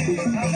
नमः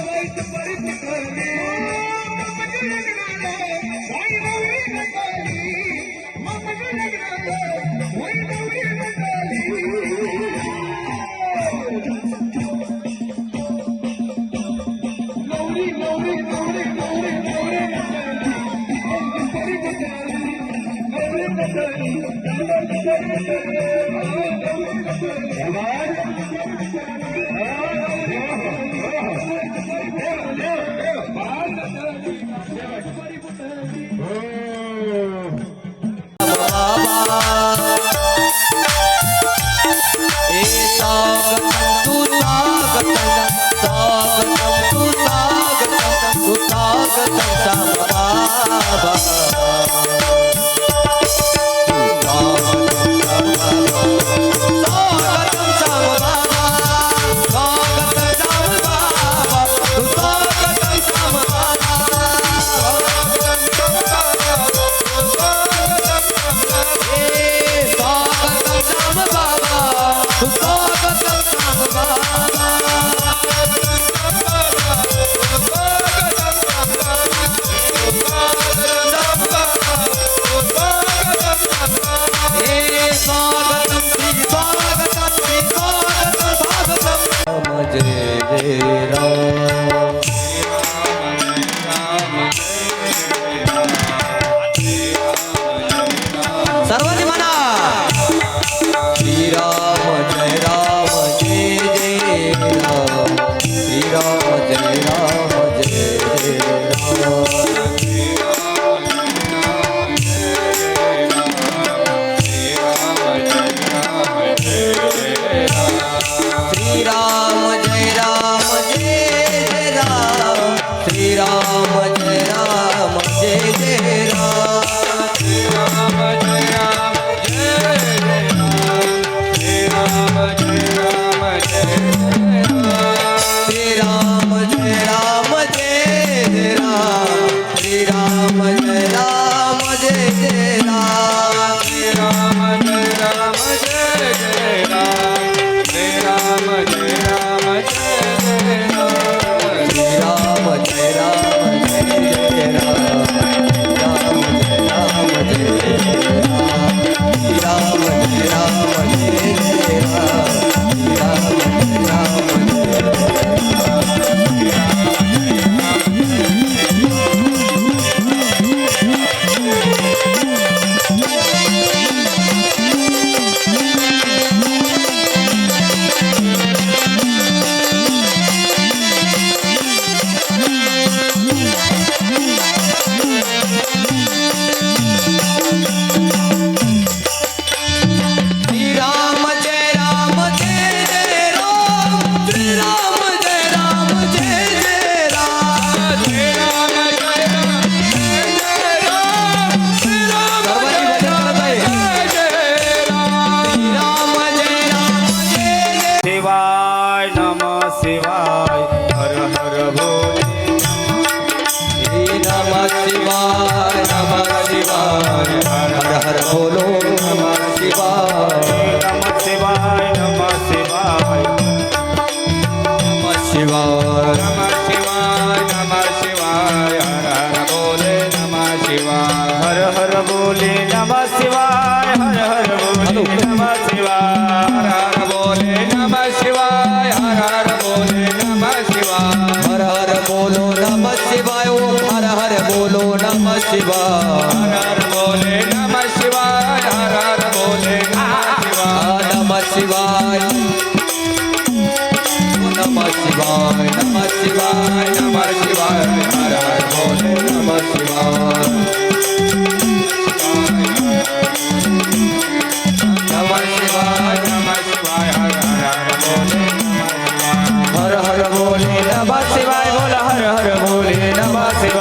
शिवाय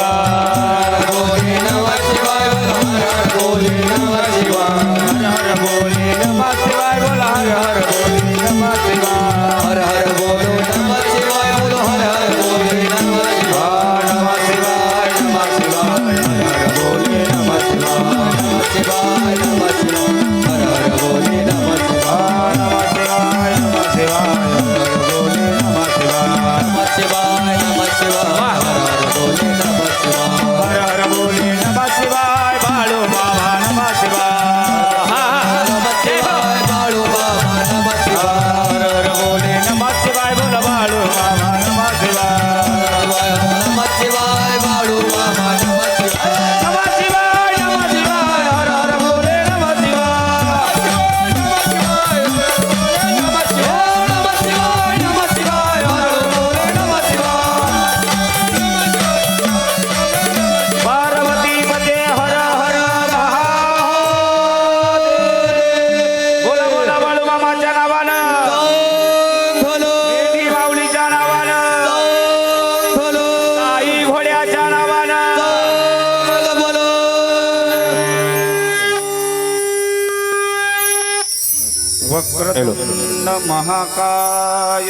वक्रतुंड महाकाय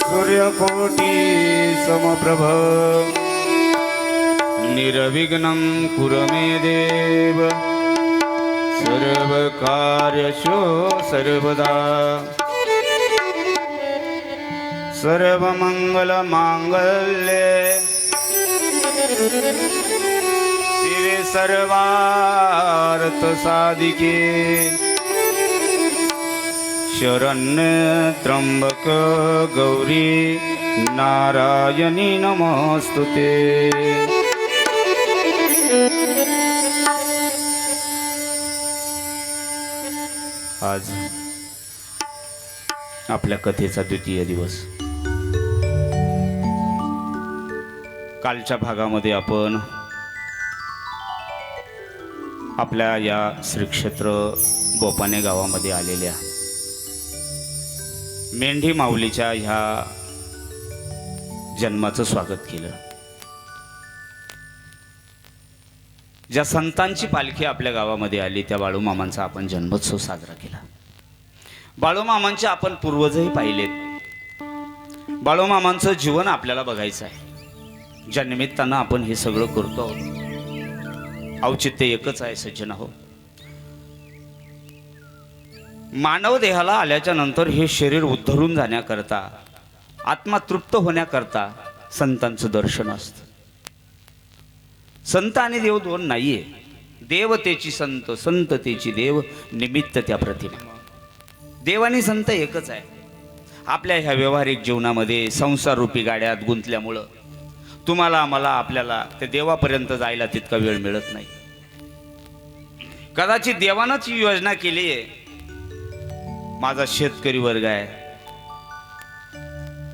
सूर्यकोटि समप्रभ निर्विघ्नं कुरु मे देव सर्वकार्येषु सर्वदा सर्वमंगलमांगल्ये शिवे सर्वार्थ साधिके शरण्य त्र्यंबक गौरी नारायणी नमोस्तुते। आज आपल्या कथेचा द्वितीय दिवस। कालच्या भागामध्ये आपण आपल्या या श्री क्षेत्र बोपाने गावामध्ये आलेल्या मेंढी माऊलीच्या ह्या जन्माचं स्वागत केलं। ज्या संतांची पालखी आपल्या गावामध्ये आली त्या बाळूमामांचा आपण जन्मोत्सव साजरा केला। बाळूमामांचे आपण पूर्वजही पाहिलेत। बाळूमामांचं जीवन आपल्याला बघायचं आहे। ज्या निमित्तानं आपण हे सगळं करतो आहोत, औचित्य एकच आहे सज्जन हो, मानव देहाला आल्याच्या नंतर हे शरीर उद्धरून जाण्याकरता, आत्मा तृप्त होण्याकरता संतांचं दर्शन असतं। संत आणि देव दोन नाहीये, देवतेची संत, संततेची देव, निमित्त त्या प्रतिमा। देव आणि संत एकच आहे। आपल्या ह्या व्यवहारिक जीवनामध्ये संसार रूपी गाड्यात गुंतल्यामुळं तुम्हाला मला आपल्याला त्या देवापर्यंत जायला तितका वेळ मिळत नाही। कदाचित देवानंच ही योजना केली आहे। माझा शेतकरी वर्ग आहे,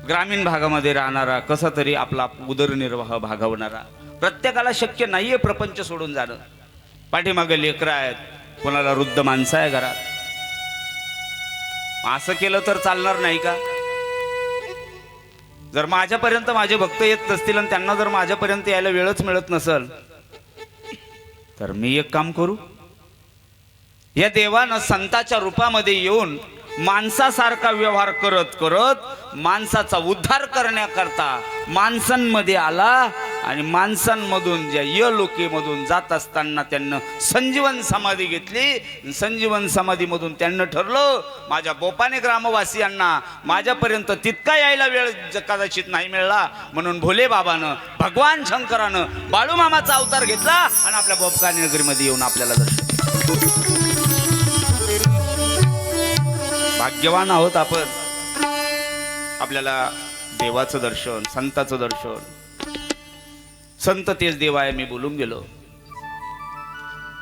ग्रामीण भागामध्ये राहणारा, कसा तरी आपला उदरनिर्वाह भागवणारा, प्रत्येकाला शक्य नाहीये प्रपंच सोडून जाणं। पाठीमागे लेकरं आहेत, कोणाला वृद्ध माणसं आहे घरात। असं केलं तर चालणार नाही का? जर माझ्यापर्यंत माझे भक्त येत नसतील आणि त्यांना जर माझ्यापर्यंत यायला वेळच मिळत नसेल तर मी एक काम करू, या देवानं संताच्या रूपामध्ये येऊन माणसासारखा व्यवहार करत करत माणसाचा उद्धार करण्याकरता माणसांमध्ये आला आणि माणसांमधून ज्या यलोकेमधून जात असताना त्यांना संजीवन समाधी घेतली। संजीवन समाधीमधून त्यांना ठरलं माझ्या बोपाने ग्रामवासियांना माझ्यापर्यंत तितका यायला वेळ कदाचित नाही मिळाला, म्हणून भोले बाबानं, भगवान शंकरानं बाळूमामाचा अवतार घेतला आणि आपल्या बोपकाने नगरीमध्ये येऊन आपल्याला दर्शन। भाग्यवान आहोत आपण, आपल्याला देवाचं दर्शन, संताचं दर्शन। संत तेच देव आहे, मी बोलून गेलो।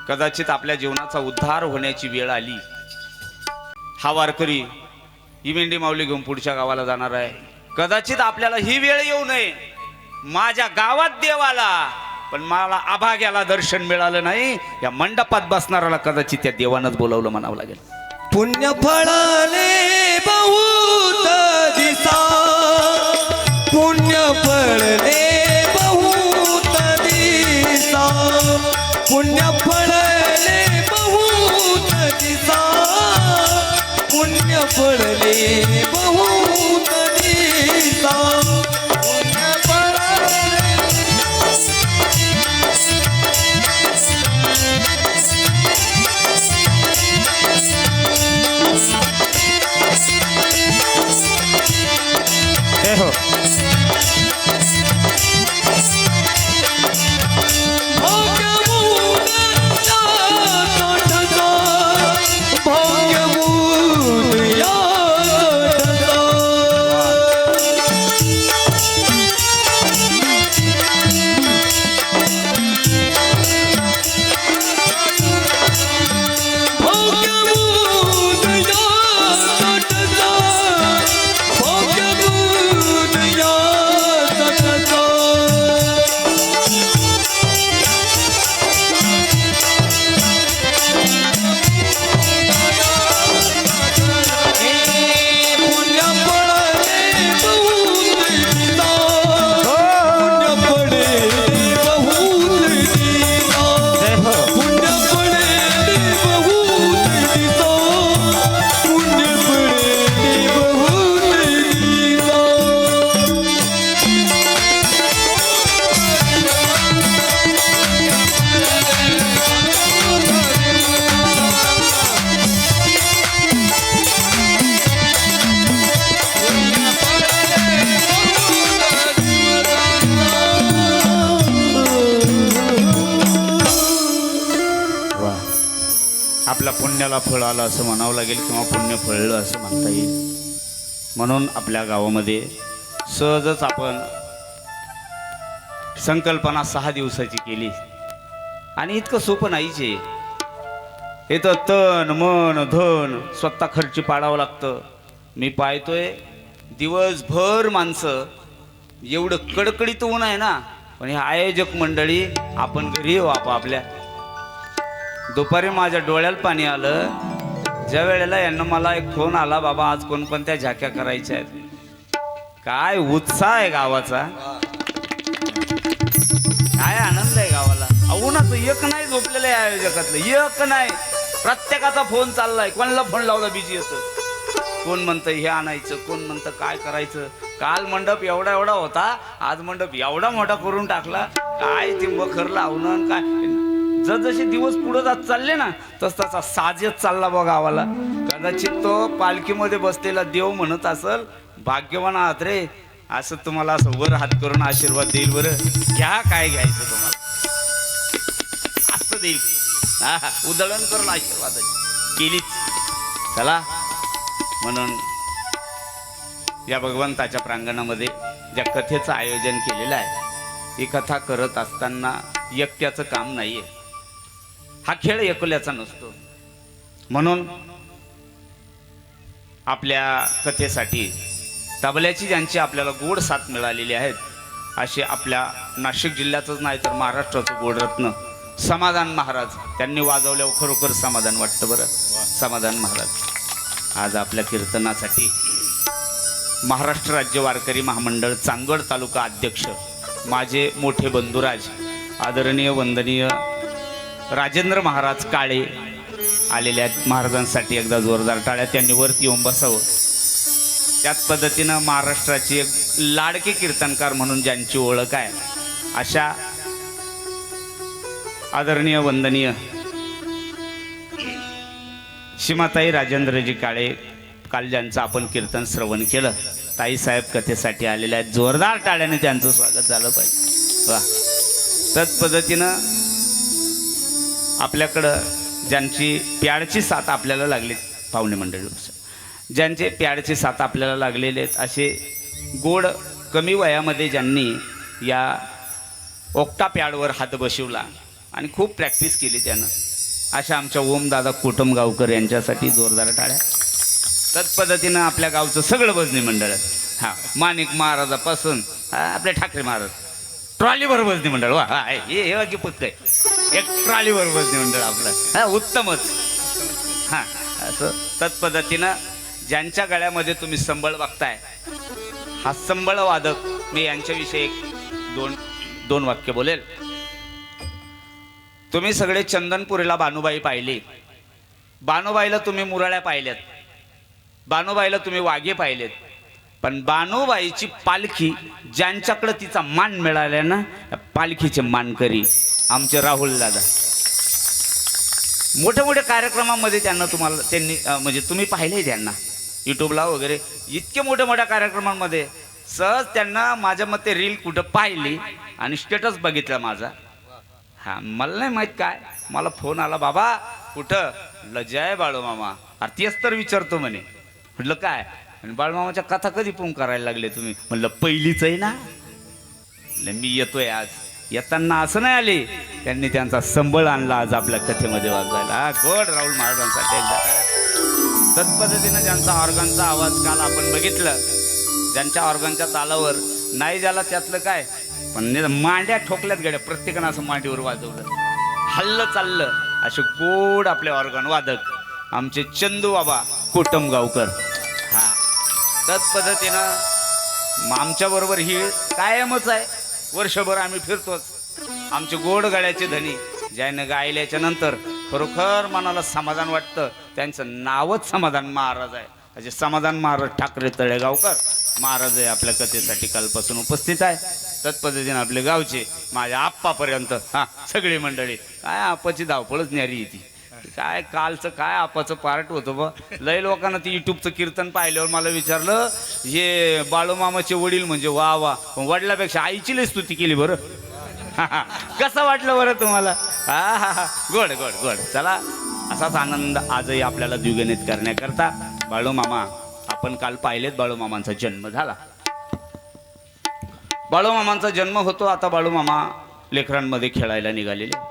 कदाचित आपल्या जीवनाचा उद्धार होण्याची वेळ आली। हा वारकरी ही मेंढी माऊली घेऊन पुढच्या गावाला जाणार आहे। कदाचित आपल्याला ही वेळ येऊ नये, माझ्या गावात देव आला पण मला आभाग्याला दर्शन मिळालं नाही, या मंडपात बसणाऱ्याला कदाचित त्या देवानंच बोलावलं म्हणावं लागेल। पुण्य फळले बहुत दिसा, पुण्य फळले बहुत दिसा, पुण्य फळले बहुत दिसा, पुण्य फळले बहुत दिसा, पुण्य फळले आपल्या पुण्याला फळ आलं असं म्हणावं लागेल किंवा पुण्य फळलं असं म्हणता येईल. म्हणून आपल्या गावामध्ये सहजच आपण संकल्पना 6 दिवसाची केली आणि इतकं सोपं नाहीच आहे. इथं तन मन धन स्वतः खर्ची पाडावं लागतं. मी पाहतोय दिवसभर माणसं एवढं कडकडीत ऊन आहे ना, पण हे आयोजक मंडळी आपण घरी येऊ आपल्या. दुपारी माझ्या डोळ्याला पाणी आलं ज्या वेळेला यांना मला एक फोन आला, बाबा आज कोणकोणत्या झाक्या करायच्या आहेत. काय उत्साह आहे गावाचा, काय आनंद आहे गावाला. उन्हाचं एक नाही झोपलेलं आहे आयोजकातलं, एक नाही. प्रत्येकाचा फोन चाललाय, कोणाला फोन लावला बिझी येतं. कोण म्हणतं हे आणायचं, कोण म्हणतं काय करायचं. काल मंडप एवढा एवढा होता, आज मंडप एवढा मोठा करून टाकला. काय ते मखर लावणं काय. जसे दिवस पुढे जात चालले ना तस तसा साजेत चालला बघ गावाला. कदाचित तो पालखीमध्ये बसलेला देव म्हणत असल, भाग्यवान आहात रे, असं तुम्हाला असं वर हात करून आशीर्वाद देईल. बरं घ्या काय घ्यायचं तुम्हाला, असं देईल. उधळण करून आशीर्वादाची केलीच. चला, म्हणून या भगवंताच्या प्रांगणामध्ये ज्या कथेचं आयोजन केलेलं आहे, ही कथा करत असताना एकट्याचं काम नाहीये. हा खेळ एकल्याचा नसतो. म्हणून आपल्या कथेसाठी तबल्याची ज्यांची आपल्याला गोड साथ मिळालेली आहेत, असे आपल्या नाशिक जिल्ह्याचंच नाही तर महाराष्ट्राचं गोडरत्न समाधान महाराज, त्यांनी वाजवल्यावर खरोखर समाधान वाटतं. बरं समाधान महाराज आज आपल्या कीर्तनासाठी महाराष्ट्र राज्य वारकरी महामंडळ चांदवड तालुका अध्यक्ष माझे मोठे बंधुराज आदरणीय वंदनीय राजेंद्र महाराज काळे आलेले आहेत. महाराजांसाठी एकदा जोरदार टाळ्या. त्यांनी वरती येऊन बसावं. त्याच पद्धतीनं महाराष्ट्राची एक लाडके कीर्तनकार म्हणून ज्यांची ओळख आहे, अशा आदरणीय वंदनीय सीमाताई राजेंद्रजी काळे, काल ज्यांचं आपण कीर्तन श्रवण केलं, ताईसाहेब कथेसाठी आलेले आहेत. जोरदार टाळ्याने त्यांचं स्वागत झालं पाहिजे. वा. त्याच पद्धतीनं आपल्याकडं ज्यांची प्याडची साथ आपल्याला लागली, पाहुणे मंडळी ज्यांचे प्याडची साथ आपल्याला लागलेले आहेत, असे गोड कमी वयामध्ये ज्यांनी या ओकटा प्याडवर हात बसवला आणि खूप प्रॅक्टिस केली त्यानं, अशा आमच्या ओमदादा कुटुंबगावकर यांच्यासाठी जोरदार टाळ्या. त्याच पद्धतीनं आपल्या गावचं सगळं भजनी मंडळ, हां, माणिक महाराजापासून आपले ठाकरे महाराज, ट्रॉलीवर भजनी मंडळ. वा, हे की पक्क आहे, एक ट्रॉलीवर भजनी मंडळ आपलं, हा उत्तमच. हां, असं तत्पद्धतीनं ज्यांच्या गळ्यामध्ये तुम्ही संबळ बघताय, हा संबळ वादक, मी यांच्याविषयी एक दोन वाक्य बोलेल. तुम्ही सगळे चंदनपुरीला बानुबाई पाहिली, बानुबाईला तुम्ही मुरळ्या पाहिल्यात, बानुबाईला तुम्ही वाघे पाहिलेत, पण बानुबाईची पालखी ज्यांच्याकडे तिचा मान मिळाला ना, पालखीचे मानकरी आमचे राहुल दादा. मोठ्या मोठ्या कार्यक्रमामध्ये त्यांनी म्हणजे तुम्ही पाहिले त्यांना युट्यूबला वगैरे, इतके मोठ्या मोठ्या कार्यक्रमांमध्ये सहज त्यांना माझ्या मते रील कुठं पाहिली आणि स्टेटस बघितला माझा. हा मला नाही माहित काय, मला फोन आला, बाबा कुठं? म्हटलं जय बाळूमामा. अरे तेच तर विचारतो म्हणे. म्हटलं काय? आणि बाळूमामाच्या कथा कधी फोन करायला लागले तुम्ही? म्हटलं पहिलीच आहे ना. म्हटलं मी येतोय आज. येताना असं नाही आले, त्यांनी त्यांचा संबळ आणला आज आपल्या कथेमध्ये वाजवायला. हा गोड राहुल महाराजांसाठी एकदा तत्पद्धतीनं ज्यांचा ऑर्गनचा आवाज काल आपण बघितलं, ज्यांच्या ऑर्गनच्या तालावर नाही झाला त्यातलं काय, पण मांड्या ठोकल्यात गड्या, प्रत्येकानं असं मांडीवर वाजवलं, हल्लं चाललं. असे गोड आपले ऑर्गन वादक आमचे चंदू बाबा कोटमगावकर. हा त्याच पद्धतीनं आमच्या बरोबर ही कायमच आहे. वर्षभर आम्ही फिरतोच. आमचे गोड गळ्याचे धनी ज्यानं गायल्याच्या नंतर खरोखर मनाला समाधान वाटतं, त्यांचं नावच समाधान महाराज आहे. असे समाधान महाराज ठाकरे तळेगावकर महाराज आहे आपल्या कथेसाठी कालपासून उपस्थित आहे. त्याच पद्धतीने आपले गावचे माझ्या आप्पापर्यंत हा सगळी मंडळी. काय आप्पाची धावपळच न्यारी येते. काय कालचं काय आपाचं पार्ट होतं बा. लय लोकांना ती युट्यूबचं कीर्तन पाहिल्यावर मला विचारलं, हे बाळूमामाचे वडील म्हणजे वा वा, वडिलापेक्षा आईची लय स्तुती केली बरं. कसं वाटलं बरं तुम्हाला? हा हा हा गोड गोड गोड. चला असाच आनंद आजही आपल्याला द्विगुणित करण्याकरता बाळूमामा आपण काल पाहिलेत. बाळूमामांचा जन्म झाला. बाळूमामांचा जन्म होतो. आता बाळूमामा लेकरांमध्ये खेळायला निघालेले.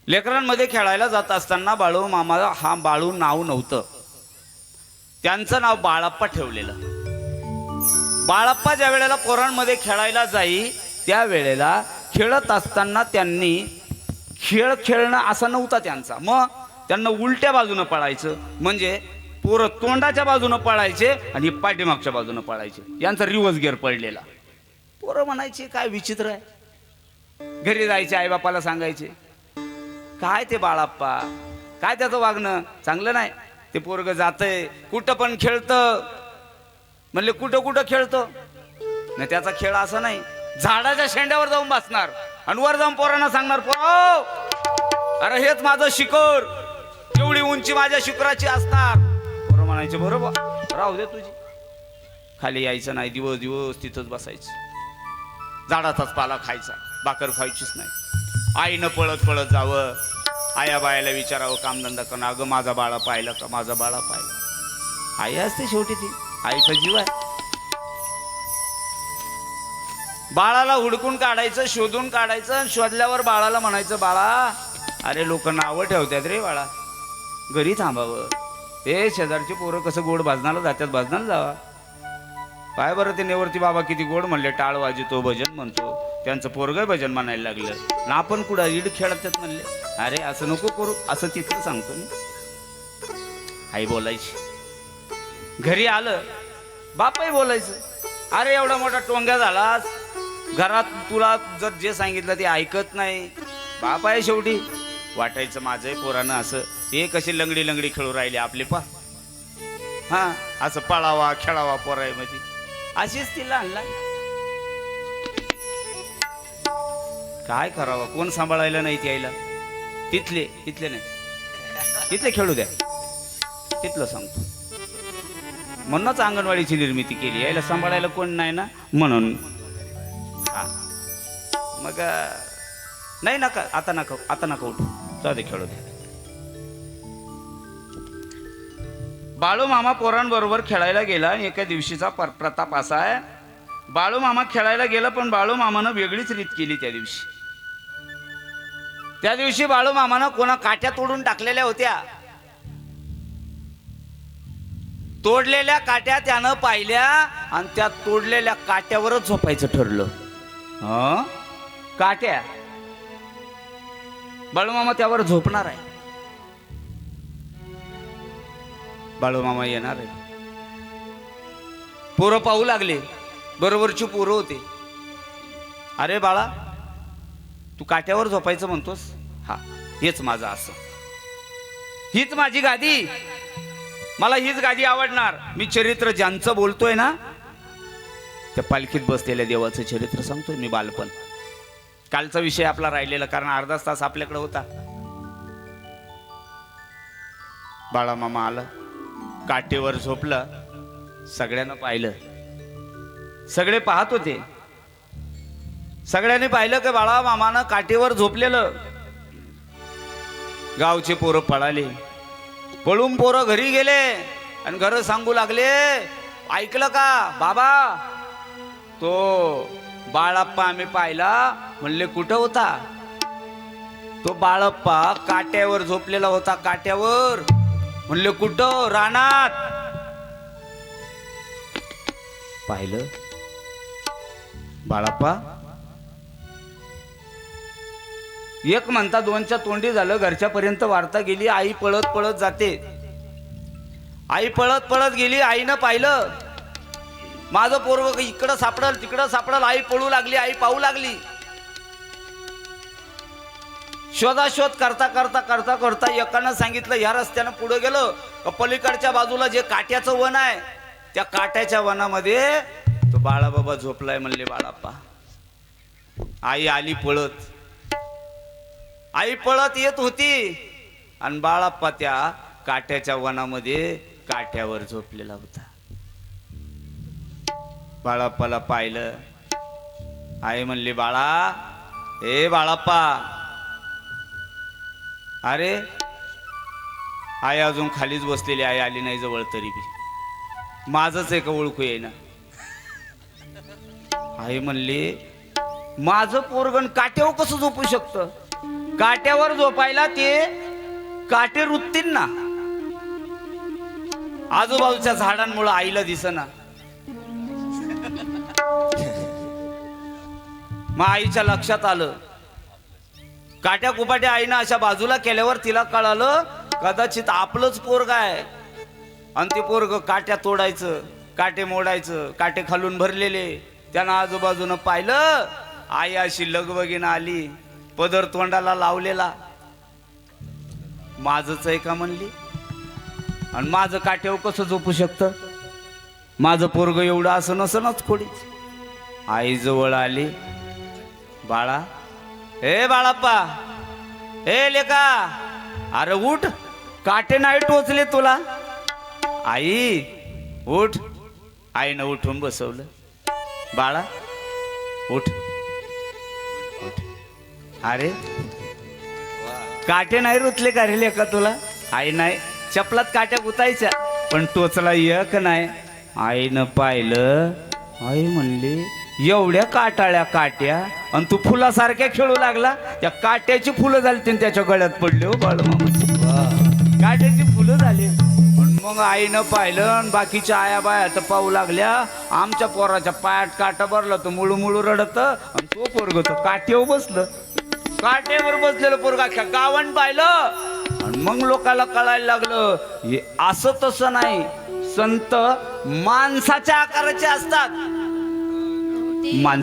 लेकरांमध्ये खेळायला जात असताना बाळूमामा हा बाळू नाव नव्हतं, त्यांचं नाव बाळाप्पा ठेवलेलं. बाळाप्पा ज्या वेळेला पोरांमध्ये खेळायला जाई त्यावेळेला खेळत असताना त्यांनी खेळ खेळणं असा नव्हता त्यांचा. मग त्यांना उलट्या बाजूनं पळायचं, म्हणजे पोरं तोंडाच्या बाजूनं पळायचे आणि पाठीमागच्या बाजूनं पळायचे. यांचा रिवर्स गिअर पडलेला. पोरं म्हणायचे काय विचित्र आहे. घरी जायचे, आईबापाला सांगायचे काय ते बाळाप्पा, काय त्याचं वागणं चांगलं नाही. ते पोरग जातंय कुठं पण खेळतं. म्हणले कुठं कुठं खेळतं? नाही त्याचा खेळ असा नाही, झाडाच्या शेंड्यावर जाऊन बसणार आणि वर जाऊन पोरांना सांगणार, पोरं अरे हेच माझं शिखर, एवढी उंची माझ्या शिखराची असणार. पोरं म्हणायचे बरोबर राहू दे तुझी. खाली यायचं नाही, दिवस दिवस तिथंच बसायचं. झाडाचाच पाला खायचा, भाकर खायचीच नाही. आईनं पळत पळत जावं, आया बायाला विचारावं कामधंदा करणं, अगं माझा बाळा पाहिलं का, माझा बाळा पाहिलं. आई असते शेवटी, ती आईचा जीव आहे. बाळाला हुडकून काढायचं, शोधून काढायचं. शोधल्यावर बाळाला म्हणायचं, बाळा अरे लोक नावं ठेवतात रे बाळा, घरी थांबावं. ते शेजारचे पोरं कसं गोड भाजनाला जातात, भाजनाला जावा. काय बरं ते नेवरती बाबा किती गोड म्हणले, टाळ वाजतो भजन म्हणतो. त्यांचं पोरग भजन म्हणायला लागलं ना, आपण कुठं इड खेळतात म्हणले. अरे असं नको करू, असं तिथं सांगतो मी. आई बोलायची. घरी आलं बापाही बोलायचं, अरे एवढा मोठा टोंग्या झालास, घरात तुला जर जे सांगितलं ते ऐकत नाही. बाप आहे शेवटी. वाटायचं माझंही पोरानं असं, हे कशी लंगडी लंगडी खेळू राहिले आपले पा. हा असं पळावा खेळावा पोरामध्ये, अशीच ती लहान लहान. काय करावं, कोण सांभाळायला नाही यायला. तिथले नाही, तिथले खेळू द्या, तिथलं सांगतो. म्हणूनच अंगणवाडीची निर्मिती केली, यायला सांभाळायला कोण नाही ना म्हणून. हा मग नाही नका, आता नका उठू, जाऊ दे खेळू दे. बाळूमामा पोरांबरोबर खेळायला गेला. एका दिवशीचा प्रताप असा आहे, बाळूमामा खेळायला गेला, पण बाळूमामानं वेगळीच रीत केली त्या दिवशी. त्या दिवशी बाळूमामानं कोणा काट्या तोडून टाकलेल्या होत्या. तोडलेल्या काट्या त्यानं पाहिल्या आणि त्या तोडलेल्या काट्यावरच झोपायचं ठरलं. काट्या, बाळूमामा त्यावर झोपणार आहे. बाळूमामा येणार आहे. पोरं पाहू लागले, बरोबरची पोरं होते. अरे बाळा तू काट्यावर झोपायचं म्हणतोस? हा हेच माझं असं, हीच माझी गादी, मला हीच गादी आवडणार. मी चरित्र ज्यांचं बोलतोय ना, त्या पालखीत बसलेल्या देवाचं चरित्र सांगतोय मी. बालपण कालचा विषय आपला राहिलेला, कारण अर्धा तास आपल्याकडे होता. बाळामामा आला, काटेवर झोपला सगळ्यांना पाहिलं, सगळे पाहत होते. सगळ्यांनी पाहिलं की बाळा मामानं काठीवर झोपलेलं. गावचे पोरं पळाले, पळून पोरं घरी गेले आणि घर सांगू लागले, ऐकलं का बाबा, तो बाळप्पा आम्ही पाहिला. म्हणले कुठं होता? तो बाळप्पा काट्यावर झोपलेला होता, काट्यावर. म्हणले कुठं? रानात. पाहिलं बाळप्पा. एक म्हणता दोनच्या तोंडी झालं. घरच्या पर्यंत वार्ता गेली. आई पळत पळत जाते. आई पळत पळत गेली. आईनं पाहिलं माझं पोरग इकडं सापडल तिकडं सापडल. आई पळू लागली, आई पाहू लागली. शोधाशोध करता करता करता करता एकानं सांगितलं ह्या रस्त्यानं पुढे गेलो, पलीकडच्या बाजूला जे काट्याचं वन आहे त्या काट्याच्या वनामध्ये तो बाळाबाबा झोपलाय. म्हणले बाळाप्पा. आई आली पळत. आई पळत येत होती आणि बाळाप्पा त्या काट्याच्या वनामध्ये काट्यावर झोपलेला होता. बाळाप्पाला पाहिलं. आई म्हणली बाळा, ए बाळाप्पा. अरे आई अजून खालीच बसलेली. आई आली नाही जवळ तरी बी. माझंच आहे का ओळखू येईना. आई म्हणली माझं पोरगण काट्यावर कसं झोपू शकतं? काट्यावर झोपायला ते काटे रुततील ना. आजूबाजूच्या झाडांमुळे आईला दिसना. मग आईच्या लक्षात आलं. काट्या कुपाट्या आईनं अशा बाजूला केल्यावर तिला कळालं कदाचित आपलंच पोरग आहे. आणि ते पोरग काट्या तोडायचं, काटे मोडायचं, काटे खालून भरलेले. त्यानं आजूबाजूनं पाहिलं. आई अशी लगबगीनं आली, पदर तोंडाला लावलेला. माझंच आहे का म्हणली. आणि माझं काट्यावर कसं झोपू शकतं? माझं पोरग एवढं असं नसनच खोडीच. आई जवळ आली. बाळा, ए बाळाप्पा, ए लेका, अरे उठ, काटे नाही टोचले तुला. आई उठ. आईनं उठून बसवलं. बाळा उठ. अरे काटे नाही रुतले का रे लेका तुला? आई नाही, चपलात काट्या गुतायच्या पण टोचला एक नाही. आईनं पाहिलं. आई म्हणली एवढ्या काटाळ्या काट्या आणि तू फुलासारख्या खेळू लागला. त्या काट्याची फुलं झाली त्याच्या गळ्यात पडले. हो बाळमामा, काट्याची फुलं झाली. मग आईनं पाहिलं आणि बाकीच्या आया बाया तर पाहू लागल्या. आमच्या पोराच्या पायात काटा भरला तर मुळू मुळू रडत. आणि तो पोरग तर काट्यावर बसलं. काट्यावर बसलेलं पोरग अख्ख्या गावान पाहिलं. आणि मग लोकांना कळायला लागलं हे असं तसं नाही, संत माणसाच्या आकाराचे असतात.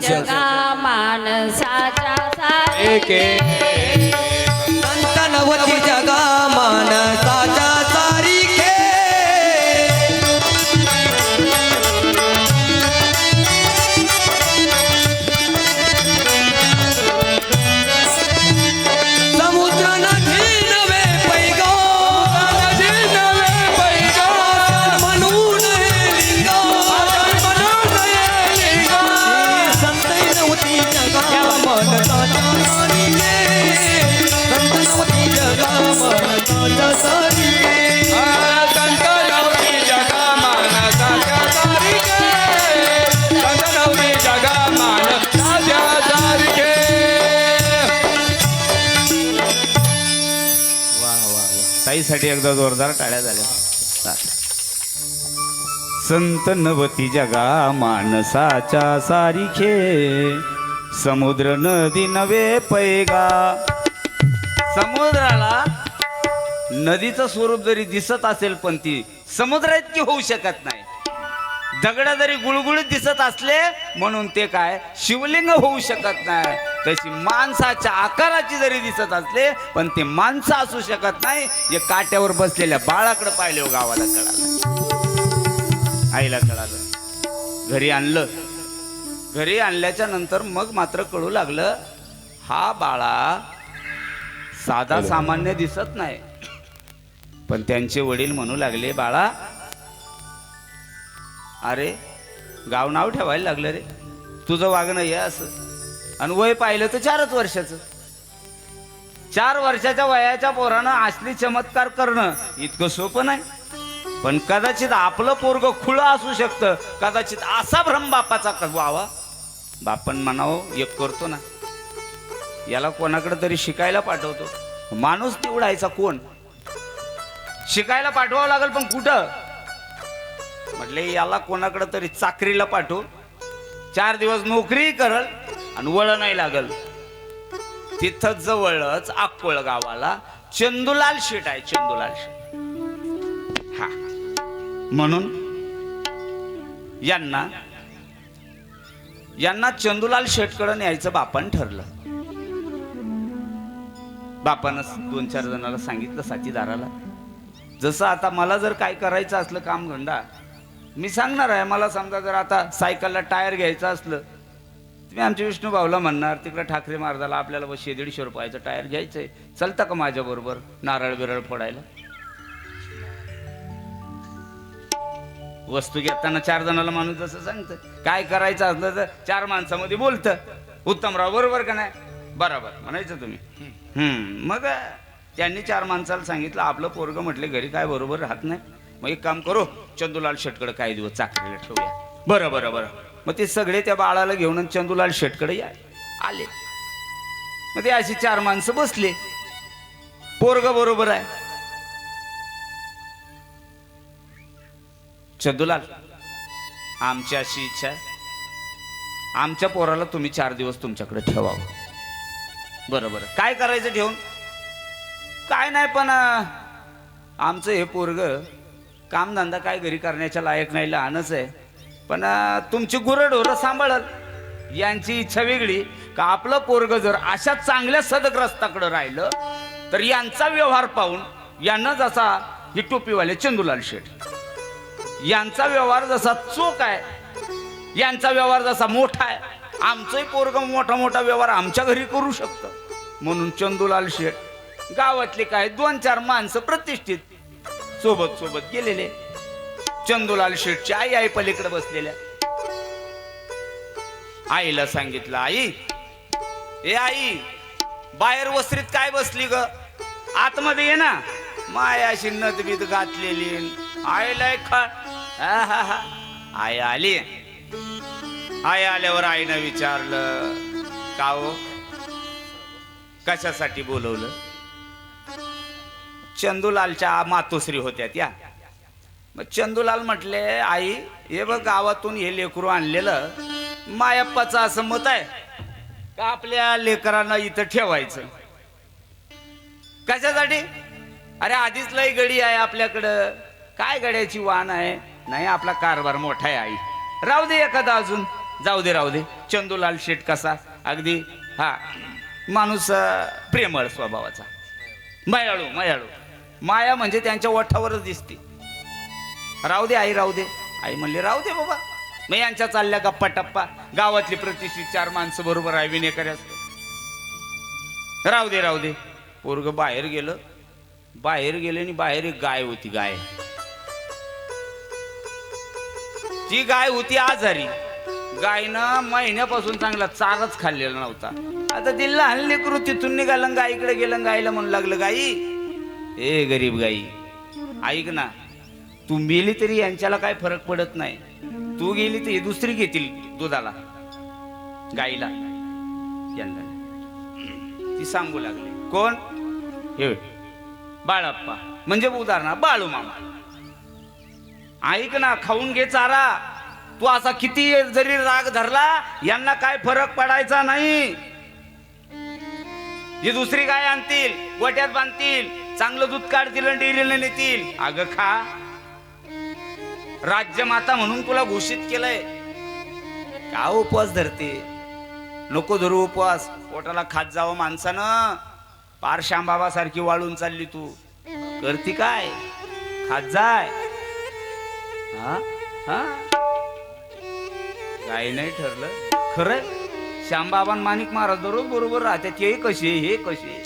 जगा माणसाच्या सारखे. संत नवती जगा मानसाच्या सारिखे. समुद्र नदी नवे पैगा, नदी नवे पैगा. म्हणून हे लिंगा, म्हणून हे लिंगा. संत नवती जगा मानसाच्या सारिखे. संत नवती जगा मानसाच्या सारिखे. संत नवती जगा मानसाच्या सारिखे. संत नवती जगा मानसाच्या सारिखे. वा वा वा. ताईसाठी एकदा जोरदार टाळ्या झाल्या. संत नवती जगा माणसाच्या सारिखे. समुद्र नदी नवे पैगा. समुद्राला नदीचं स्वरूप जरी दिसत असेल पण ती समुद्र इतकी होऊ शकत नाही. दगड जरी गुळगुळीत दिसत असले म्हणून ते काय शिवलिंग होऊ शकत नाही. तशी माणसाच्या आकाराची जरी दिसत असले पण ते माणसं असू शकत नाही. जे काट्यावर बसलेल्या बाळाकडे पाहिले हो गावाला कळालं, आईला कळालं. घरी आणलं. घरी आणल्याच्या नंतर मग मात्र कळू लागलं हा बाळा साधा सामान्य दिसत नाही. पण त्यांचे वडील म्हणू लागले बाळा अरे गाव नाव ठेवायला लागलं रे, तुझं वागणं हे असं. आणि वय पाहिलं तर 4च वर्षाचं. 4 वर्षाच्या वयाच्या पोरानं असली चमत्कार करणं इतकं सोपं नाही. पण कदाचित आपलं पोरग खुळं असू शकतं, कदाचित असा भ्रम बापाचा व्हावा. बापन म्हणावं एक करतो ना, याला कोणाकडे तरी शिकायला पाठवतो. माणूस निवडायचा कोण? शिकायला पाठवावं लागेल, पण कुठं? म्हटले याला कोणाकडे तरी चाकरीला पाठव, 4 दिवस नोकरी करल आणि वळ नाही लागल. तिथं जवळच अक्कोळ गावाला चंदूलाल शेठ आहे. चंदूलाल शेठ, हा. म्हणून यांना चंदूलाल शेठकडे न्यायचं बापान ठरलं. बापानं 2-4 जणांना सांगितलं, साथीदाराला, जसं आता मला जर काय करायचं असलं काम धंदा मी सांगणार आहे. मला समजा जर आता सायकलला टायर घ्यायचं असलं, तुम्ही आमच्या विष्णू भाऊला म्हणणार तिकडे ठाकरे मार्गाला आपल्याला 100-150 रुपयाचं टायर घ्यायचंय, चलता का माझ्या बरोबर नारळ बिरळ फोडायला? वस्तू घेताना 4 जणाला माणूस जसं सांगतं, काय करायचं असलं तर 4 माणसामध्ये बोलतं. उत्तमराव बरोबर का नाही? बरोबर म्हणायचं तुम्ही. मग त्यांनी 4 माणसाला सांगितलं, आपलं पोरग म्हटले घरी काय बरोबर राहत नाही, मग एक काम करू, चंदूलाल शेठकडे काही दिवस चाकरीला ठेवूया. बरं बरं बरं. मग ते सगळे त्या बाळाला घेऊन चंदूलाल शेठकडे आले. मग ते अशी 4 माणसं बसले. पोरग बरोबर आहे. चंदूलाल, आमची अशी इच्छा आहे, आमच्या पोराला तुम्ही 4 दिवस तुमच्याकडे ठेवावं. बरं बरं. काय करायचं ठेवून? काय नाही, पण आमचं हे पोरग कामधंदा काय घरी करण्याच्या लायक नाही, लहानच आहे, पण तुमची गुरंढोरं सांभाळल. यांची इच्छा वेगळी का आपलं पोरग जर अशा चांगल्या सदग्रस्ताकडे राहिलं तर यांचा व्यवहार पाहून यांना जसा ही टोपीवाले चंदूलाल शेठ, यांचा व्यवहार जसा चोख आहे, यांचा व्यवहार जसा मोठा आहे, आमचंही पोरग मोठा मोठा व्यवहार आमच्या घरी करू शकतं. म्हणून चंदूलाल शेठ गावातले काय 2-4 माणसं प्रतिष्ठित सोबत सोबत गेलेले. चंदूलाल शेठची आई पलीकडे बसलेल्या. आईला सांगितलं, आई, ए आई, बाहेर वस्त्रीत काय बसली ग? आतमध्ये ये ना. मायाशी नदबीत घातलेली आईला आई आली. आई आल्यावर आईनं विचारलं, का हो, कशासाठी बोलवलं? चंदूलालच्या मातोश्री होत्या त्या. मग चंदूलाल म्हटले, आई, हे बघ गावातून हे लेकरू आणलेलं, मायप्पाचं असं मत आहे का आपल्या लेकरांना इथं ठेवायचं. कशासाठी? अरे आधीच लय गडी आहे आपल्याकडं, काय गड्याची वाण आहे, नाही आपला कारभार मोठा आहे. आई, राहू दे एखादा अजून, जाऊ दे राहू दे. चंदूलाल शेठ कसा अगदी हा माणूस प्रेमळ स्वभावाचा, मयाळू मयाळू, माया म्हणजे त्यांच्या ओठावरच दिसते. राहू दे आई, राहू दे. आई म्हणली, राहू दे बाबा. मग यांच्या चालल्या गप्पा टप्पा, गावातली प्रतिष्ठित 4 माणसं बरोबर आहे, विनेकर असतो. राहू दे राहू दे. पोरग बाहेर गेलं. बाहेर गेले आणि बाहेर एक गाय होती. गाय, ती गाय होती आजारी. गायनं महिन्यापासून चांगला चाराच खाल्लेला नव्हता. आता ती लहान लेकरू तिथून निघालं, गाईकडे गेलं. गायला म्हणू लागलं, गाई, ए गरीब गाई, ऐक ना, तू मेली तरी यांच्याला काय फरक पडत नाही, तू गेली तर हे दुसरी घेतील दुधाला गाईला. यांना ती सांगू लागली. कोण? हे बाळप्पा, म्हणजे उदाहरणा बाळू मामा. ऐक ना, खाऊन घे चारा. तू असा किती जरी राग धरला, यांना काय फरक पडायचा नाही. ही दुसरी गाय आणतील, गोट्यात बांधतील, चांगलं दूध काढतील आणि डेअरीला नेतील. अगं खा, राज्यमाता म्हणून तुला घोषित केलंय. का उपवास धरते? नको धरू उपवास. पोटाला खात जावं माणसानं. पार श्यामबाबा सारखी वाळून चालली तू. करती काय? खात जाय. हा हा, काय नाही ठरलं खरंय. श्यामबाबा माणिक महाराज दररोज बरोबर राहतात. हे कसे, हे कसे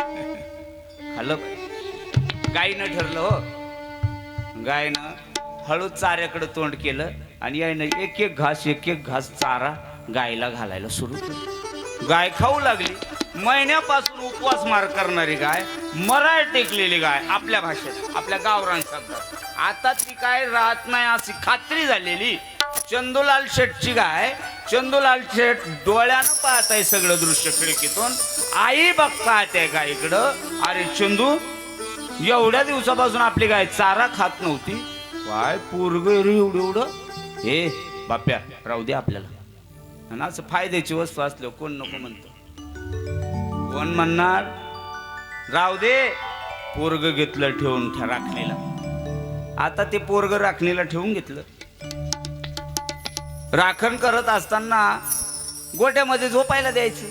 खाल्लं पाहिजे. गायनं ठरलं हो. गायनं हळूच चाऱ्याकडे तोंड केलं. आणि याने एक एक घास चारा गायला घालायला सुरू केलं. गाय खाऊ लागली. महिन्यापासून उपवास मार करणारी गाय, मराय टेकलेली गाय, आपल्या भाषेत, आपल्या गावरान शब्दात. आता ती काय राहत नाही अशी खात्री झालेली. चंदूलाल शेठची गाय. चंदूलाल शेठ डोळ्यानं पाहताय सगळं दृश्य खिडकीतून. आई बघतात त्या गायीकडं. अरे चंदू, एवढ्या दिवसापासून आपली गाय चारा खात नव्हती, काय पोरग एवढं. हे बाप्या, राहू दे आपल्याला. आणि असं फायद्याची वस्तू असलं कोण नको म्हणतो. कोण म्हणणार राहू दे. पोरग घेतलं ठेवून राखणीला. आता ते पोरग राखणीला ठेवून घेतलं. राखण करत असताना गोट्यामध्ये झोपायला द्यायचं.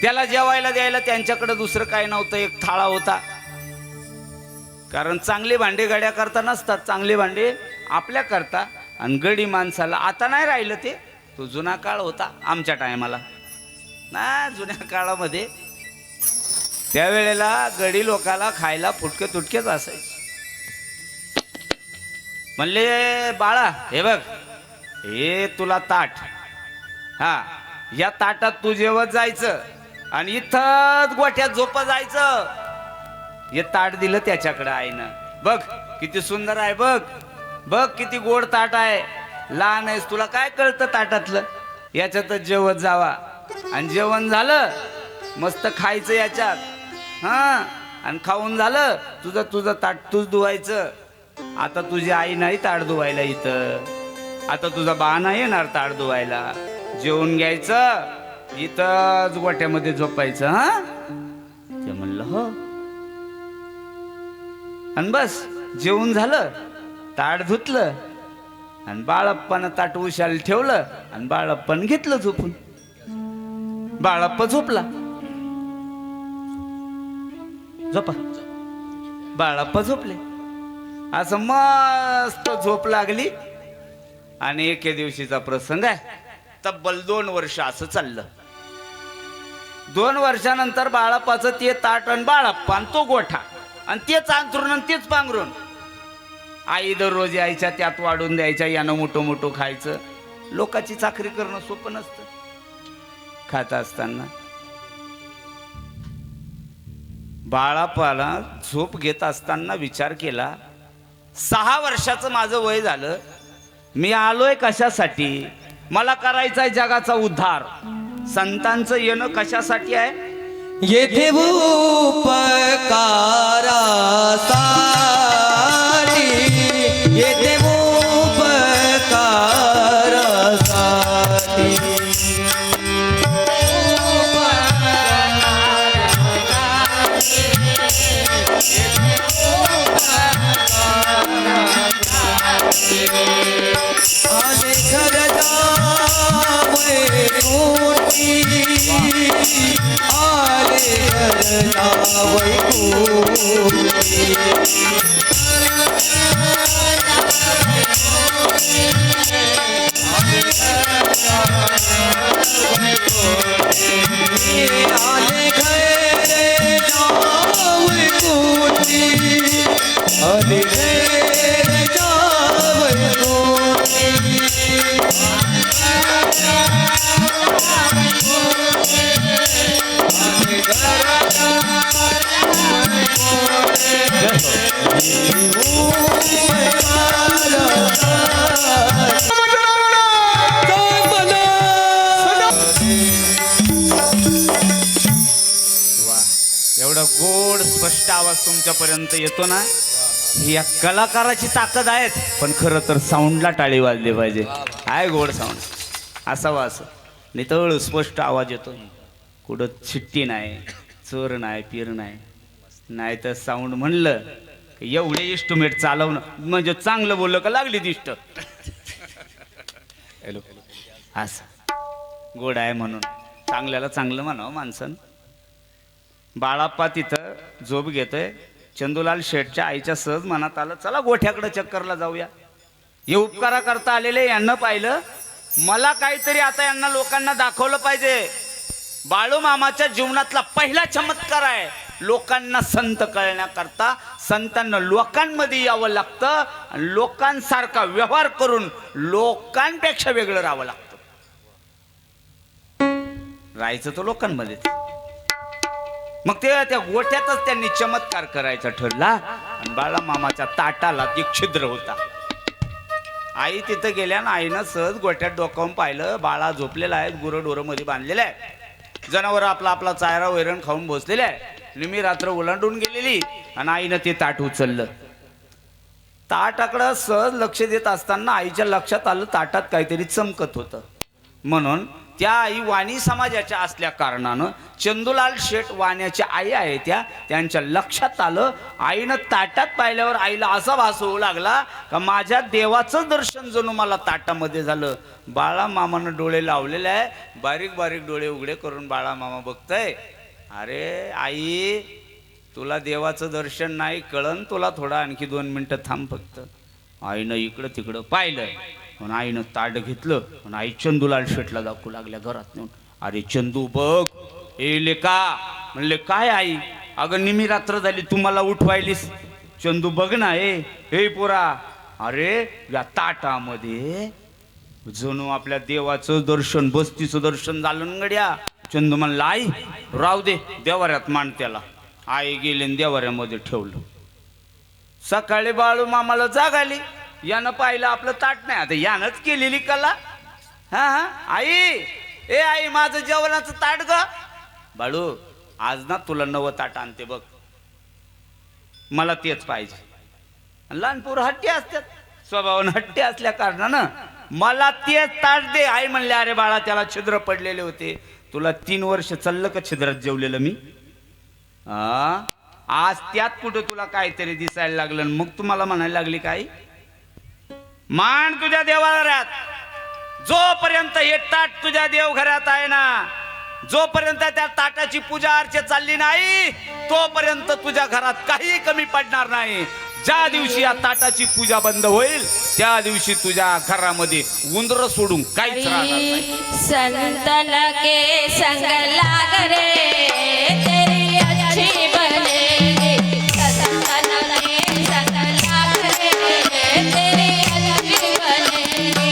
त्याला जेवायला द्यायला त्यांच्याकडे दुसरं काय नव्हतं, एक थाळा होता. कारण चांगले भांडे गड्या करता नसतात, चांगले भांडे आपल्या करता. आणि गडी माणसाला आता नाही राहिलं ते, तो जुना काळ होता आमच्या टायमाला ना. जुन्या काळामध्ये त्यावेळेला गडी लोकाला खायला फुटके तुटकेच असायचे. म्हणले बाळा, हे बघ, हे तुला ताट, हा, या ताटात तू जेवत जायचं आणि इथं गोठ्यात झोप जायचं. हे ताट दिलं त्याच्याकडे आईनं. बघ किती सुंदर आहे, बघ बघ किती गोड ताट आहे. लहान आहेस, तुला काय कळतं ताटातलं, याच्यातच जेवत जावा. आणि जेवण झालं मस्त खायचं याच्यात, हा, आणि खाऊन झालं तुझं ताट तूच धुवायचं. आता तुझी आई नाही ताट धुवायला इथं, आता तुझा बा नाही येणार ताट धुवायला. जेवून घ्यायचं, इथंच गोट्यामध्ये झोपायचं. हा, ते म्हणलं हो. आणि बस जेवून झालं, ताट धुतलं आणि बाळप्पानं ताट उशाला ठेवलं आणि बाळप्पानं घेतलं झोपून. बाळप्पा झोपला. झोपा. बाळप्पा झोपले. असं मस्त झोप लागली. आणि एके दिवशीचा प्रसंग आहे. तब्बल 2 वर्ष असं चाललं. 2 वर्षानंतर बाळप्पाचं ते ताट आणि बाळप्पा आणि तो गोठा आणि तेच अंथरून आणि तेच पांघरून. आई दररोज यायच्या, त्यात वाढून द्यायच्या, यानं मोठं खायचं. लोकांची चाकरी करणं सोपं नसतं. खात असताना बाळापाला झोप घेत असताना विचार केला, 6 वर्षाचं माझं वय झालं, मी आलोय कशासाठी? मला करायचंय जगाचा उद्धार. संतांचं येणं कशासाठी आहे? येथे उपकारासाठी, येथे उपकारासाठी. आले घर जावई कोटी, आले घर जावई कोटी. आले घर जावई कोटी, आले घर जावई कोटी. एवढा गोड स्पष्ट आवाज तुमच्यापर्यंत येतो ना, ही या कलाकाराची ताकद आहे. पण खरं तर साऊंडला टाळी वाजली पाहिजे. आहे गोड साऊंड असावा, असं नितळ स्पष्ट आवाज येतो. कुठं शिट्टी नाही, चोर नाही, पीर नाही. नाही तर साऊंड म्हणलं एवढे इन्स्ट्रुमेंट चालवणं म्हणजे चांगलं बोललं का लागली दिष्ट. हॅलो, असं गोड आहे म्हणून चांगल्याला चांगलं म्हणावं माणसानं. बाळाप्पा तिथं झोप घेतोय. चंदूलाल शेठच्या आईच्या सहज मनात आलं, चला गोठ्याकडे चक्करला जाऊया. हे उपकारा करता आलेले यांना पाहिलं, मला काहीतरी आता यांना लोकांना दाखवलं पाहिजे. बाळू मामाच्या जीवनातला पहिला चमत्कार आहे. लोकांना संत कळण्याकरता संतांना लोकांमध्ये यावं लागतं आणि लोकांसारखा व्यवहार करून लोकांपेक्षा वेगळं राहावं लागतं. राहायचं तो लोकांमध्ये. मग ते त्या गोठ्यातच त्यांनी चमत्कार करायचा ठरला आणि बाळा मामाच्या ताटाला एक छिद्र होता. आई तिथं गेल्या ना आईनं सहज गोठ्यात डोकावून पाहिलं, बाळा झोपलेला आहे, गुरंढोरं मध्ये बांधलेलं आहे, जनावर आपला आपला चायरा वैरण खाऊन बसलेले आहे. निमी रात्र ओलांडून गेलेली आणि आईनं ते ताट उचललं. ताटाकडं सहज लक्ष देत असताना आईच्या लक्षात आलं ताटात काहीतरी चमकत होतं. म्हणून त्या आई वाणी समाजाच्या असल्या कारणानं चंदूलाल शेठ वाण्याच्या आई आहे त्यांच्या लक्षात आलं. आईनं ताटात पाहिल्यावर आईला असा भास होऊ लागला का माझ्या देवाचं दर्शन जणू मला ताटामध्ये झालं. बाळा मामानं डोळे लावलेले आहे, बारीक बारीक डोळे उघडे करून बाळा मामा बघतय. अरे आई, तुला देवाचं दर्शन नाही कळन, तुला थोडा आणखी 2 मिनिटं थांब फक्त. आईनं इकडं तिकडं पाहिलं पण आईनं ताट घेतलं आणि आई चंदूलाल शेठला दाखवू लागल्या घरात नेऊन. अरे चंदू बघ, ए लेका. म्हणले काय आई? अगं निमी रात्र झाली, तुम्हाला उठवायलीस. चंदू बघ ना, ए पोरा, अरे या ताटामध्ये जणू आपल्या देवाचं दर्शन, बस्तीचं दर्शन झालं गड्या. चंदू म्हणला आई राहू दे, देवाऱ्यात मांड त्याला. आई गेले देवाऱ्यामध्ये ठेवलं. सकाळी बाळू मामाला जाग आली. यानं पाहिलं आपलं ताट नाही, आता यानंच केलेली कला. हा आई, ए आई माझं जेवणाचं ताट ग. बाळू आज ना तुला 9 ताट आणते बघ, मला तेच पाहिजे. लहान पोरं हट्टी असतात, स्वभावानं हट्टी असल्या कारणानं मला तेच ताट दे. आई म्हणले अरे बाळा त्याला छिद्र पडलेले होते, तुला 3 वर्ष चाललं का छिद्रात जेवलेलं मी? आज त्यात कुठं तुला काहीतरी दिसायला लागलं, मग तुम्हाला म्हणायला लागली काय? मान तुझ्या देवाघरात. जोपर्यंत हे ताट तुझ्या देवघरात आहे ना, जोपर्यंत त्या ताटाची पूजा अर्चा चालली नाही, तोपर्यंत तुझ्या घरात काही कमी पडणार नाही. ज्या दिवशी या ताटाची पूजा बंद होईल त्या दिवशी तुझ्या घरामध्ये उंदर सोडून काहीच राहणार नाही. संतन के संग लाग रे तेरी अच्छी बनेगी. संतन के संग लाग रे तेरी अच्छी बनेगी.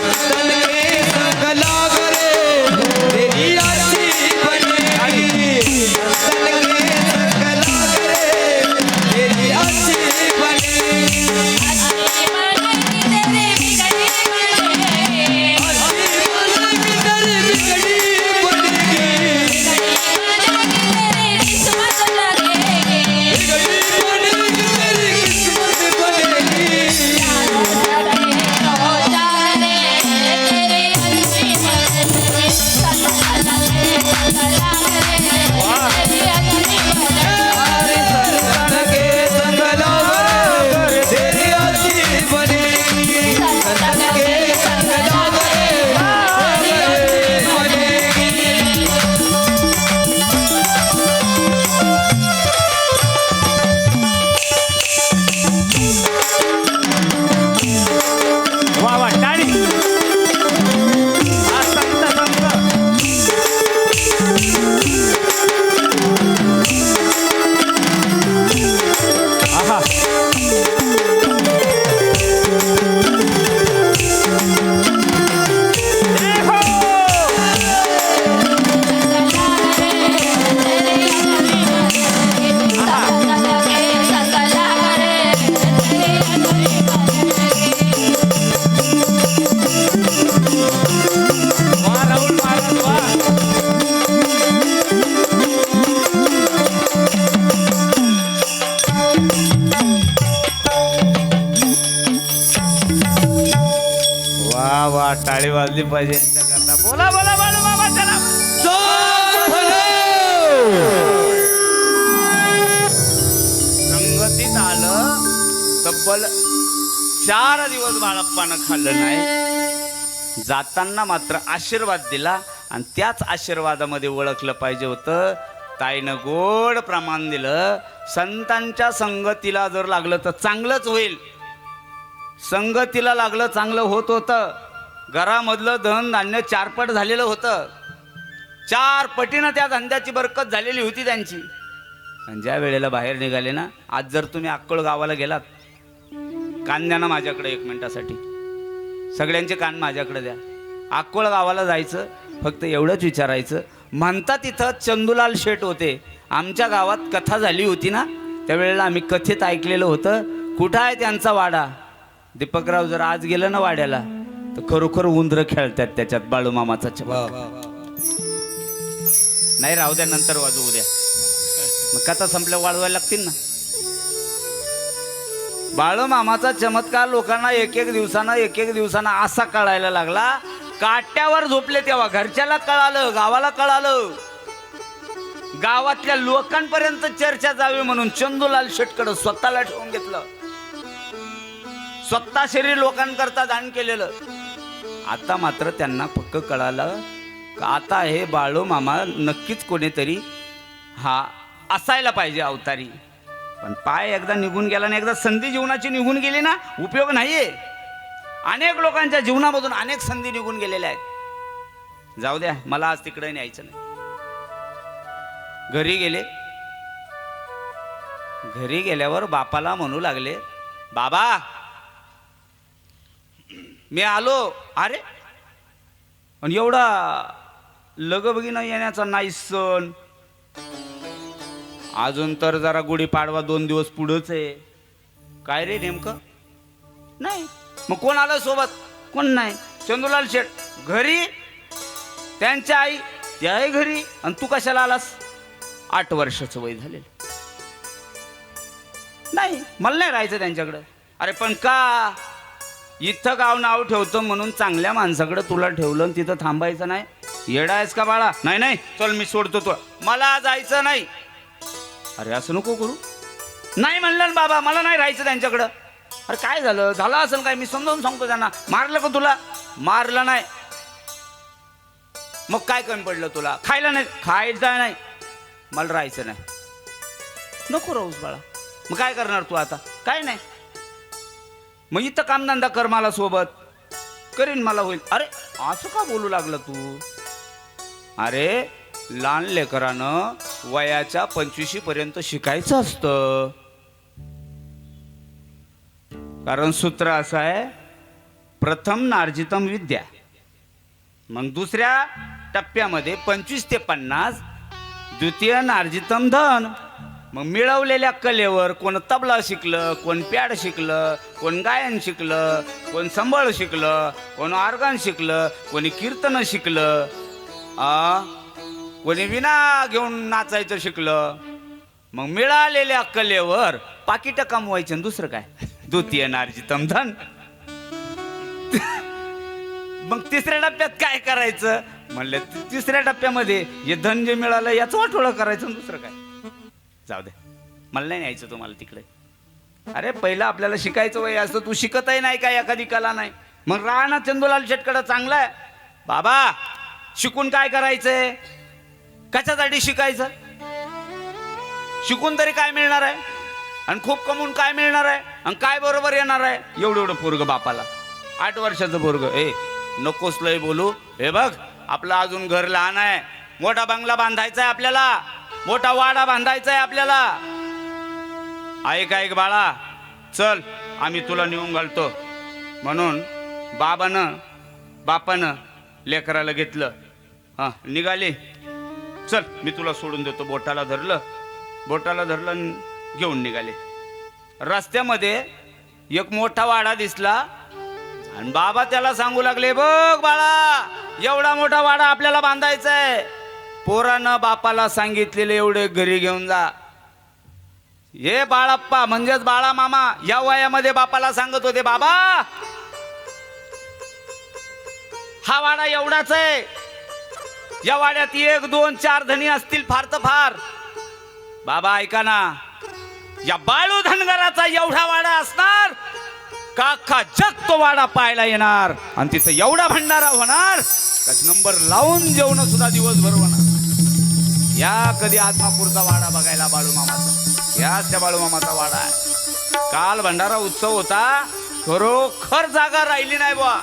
संतन के संग लाग रे तेरी अच्छी बनेगी. संतन के संग लाग रे तेरी अच्छी बनेगी. अच्छी बनेगी तेरी बिगड़ी बनेगी. अच्छी बनेगी तेरी बिगड़ी बनेगी. तेरी किस्मत लगेगी. बिगड़ी बनेगी तेरी किस्मत बनेगी. हो जाने तेरी अच्छी बनेगी. संतन के संग लाग रे तेरी अच्छी बनेगी. संतन के संग लाग रे तेरी अच्छी बनेगी. संतन के संग लाग रे तेरी अच्छी बनेगी. वा वा टाळी. हा, संत संत. आहा. जय हो. वा राहुल महाराज वा. वा वा टाळी वाजली पाहिजे यांच्याकरता. बोला बोला बाळू मामा चला. जोर भलो. संगतीत आलं तब्बल 4 दिवस बाळप्पानं खाल्लं नाही. जाताना मात्र आशीर्वाद दिला आणि त्याच आशीर्वादामध्ये ओळखलं पाहिजे होतं. ताईनं गोड प्रमाण दिलं. संतांच्या संगतीला जर लागलं तर चांगलंच होईल. संगतीला लागलं चांगलं होत होतं. घरामधलं धन धान्य 4 पट झालेलं होतं. 4 पटीनं त्या धंद्याची बरकत झालेली होती त्यांची. आणि ज्या वेळेला बाहेर निघाले ना, आज जर तुम्ही अक्कोळ गावाला गेलात, कान द्या ना माझ्याकडे 1 मिनिटासाठी, सगळ्यांचे कान माझ्याकडे द्या. अक्कोळ गावाला जायचं, फक्त एवढंच विचारायचं, म्हणता तिथं चंदूलाल शेठ होते. आमच्या गावात कथा झाली होती ना, त्यावेळेला आम्ही कथेत ऐकलेलं होतं, कुठं आहे त्यांचा वाडा. दीपकराव जर आज गेलं ना वाड्याला, तर खरोखर उंदरं खेळतात त्याच्यात बाळूमामाचा चमत्कार. नाही राहू द्या, नंतर वाजवू द्या, मग कथा संपल्या वाजवायला लागतील ना. बाळूमामाचा चमत्कार लोकांना एक एक दिवसानं असा कळायला लागला. काट्यावर झोपले तेव्हा घरच्याला कळालं, गावाला कळालं, गावातल्या लोकांपर्यंत चर्चा जावी म्हणून चंदूलाल शेटकडं स्वतःला ठेवून घेतलं. स्वतः शरीर लोकांकरता दान केलेलं. आता मात्र त्यांना पक्क कळालं का आता हे बाळूमामा नक्कीच कोणीतरी हा असायला पाहिजे अवतारी. पण पाय एकदा निघून गेला आणि एकदा संधी जीवनाची निघून गेली ना, उपयोग नाहीये. अनेक लोकांच्या जीवनामधून अनेक संधी निघून गेलेल्या आहेत. जाऊ द्या, मला आज तिकडे न्यायचं नाही. घरी गेल्यावर बापाला म्हणू लागले, बाबा मी आलो. अरे आणि एवढा लगबगीनं येण्याचा नाही सण. अजून तर जरा गुढीपाडवा 2 दिवस पुढंच आहे. काय रे नेमकं? नाही. मग कोण आलं सोबत? कोण नाही. चंदूलाल शेठ घरी, त्यांच्या आई त्याही घरी, आणि तू कशाला आलास? 8 वर्षाचं वय झालेलं. नाही, मला नाही राहायचं त्यांच्याकडं. अरे पण का? इथं गाव नाव ठेवतं म्हणून चांगल्या माणसाकडे तुला ठेवलं आणि तिथं थांबायचं नाही? येडा आहेस का बाळा? नाही नाही, चल मी सोडतो तुला, मला जायचं नाही. अरे असं नको करू. नाही म्हणलं ना बाबा, मला नाही राहायचं त्यांच्याकडं. अरे काय झालं? झालं असं काय? मी समजावून सांगतो त्यांना. मारलं का तुला? मारलं नाही. मग काय कमी पडलं तुला? खायला नाही? खायचं नाही. मला राहायचं नाही. नको राहूस बाळा. मग काय करणार तू आता? काय नाही. मग इथं कामधंदा कर मला सोबत, करीन, मला होईल. अरे असं का बोलू लागलं तू? अरे लहान लेकरानं वयाच्या 25 पर्यंत शिकायचं असतं. कारण सूत्र असं आहे, प्रथम नार्जितम विद्या. मग दुसऱ्या टप्प्यामध्ये 25 ते 50, द्वितीय नार्जितम धन. मग मिळवलेल्या कलेवर कोण तबला शिकलं, कोण पॅड शिकलं, कोण गायन शिकलं, कोण संबळ शिकलं, कोण ऑर्गन शिकलं, कोणी कीर्तन शिकलं, कोणी विणा घेऊन नाचायचं शिकलं. मग मिळालेल्या कलेवर पाकिटं कमवायचं आणि दुसरं काय? द्वितीय नार्जितम धन. मग तिसऱ्या टप्प्यात काय करायचं म्हणलं? तिसऱ्या टप्प्यामध्ये हे धन जे मिळालं याचं वाटोळं करायचं आणि दुसरं काय? जाऊ दे, मला नाही न्यायचं तुम्हाला तिकडे. अरे पहिलं आपल्याला शिकायचं वय असतं. तू शिकतही नाही काय, एखादी कला नाही. मग राहणं चंदूलाल शेटकडं चांगलं आहे. बाबा शिकून काय करायचंय? कशासाठी शिकायचं? शिकून तरी काय मिळणार आहे? आणि खूप कमवून काय मिळणार आहे? आणि काय बरोबर येणार आहे? एवढं पोरग बापाला, 8 वर्षाचं पोरग. नकोस लय बोलू. हे बघ, आपलं अजून घर लहान आहे. मोठा बंगला बांधायचा आहे आपल्याला, मोठा वाडा बांधायचा आहे आपल्याला. ऐक बाळा, चल आम्ही तुला नेऊन घालतो. म्हणून बापानं लेकराला घेतलं. निघाले, चल मी तुला सोडून देतो. बोटाला धरलं आणि घेऊन निघाले. रस्त्यामध्ये एक मोठा वाडा दिसला आणि बाबा त्याला सांगू लागले, बघ बाळा, एवढा मोठा वाडा आपल्याला बांधायचा आहे. पोरानं बापाला सांगितलेले एवढे घरी घेऊन जा. हे बाळाप्पा म्हणजेच बाळा मामा या वयामध्ये बापाला सांगत होते, बाबा हा वाडा एवढाच आहे. या वाड्यात 1, 2, 4 धनी असतील फार तर फार. बाबा ऐका ना, या बाळू धनगराचा एवढा वाडा असणार का अख्खा जग तो वाडा पाहायला येणार. आणि तिथं एवढा भंडारा होणार का नंबर लावून जेवण सुद्धा दिवसभर होणार. या कधी आत्मापूरचा वाडा बघायला बाळूमामाचा. याच त्या बाळूमामाचा वाडा आहे. काल भंडारा उत्सव होता, खरोखर जागा राहिली नाही बुवा.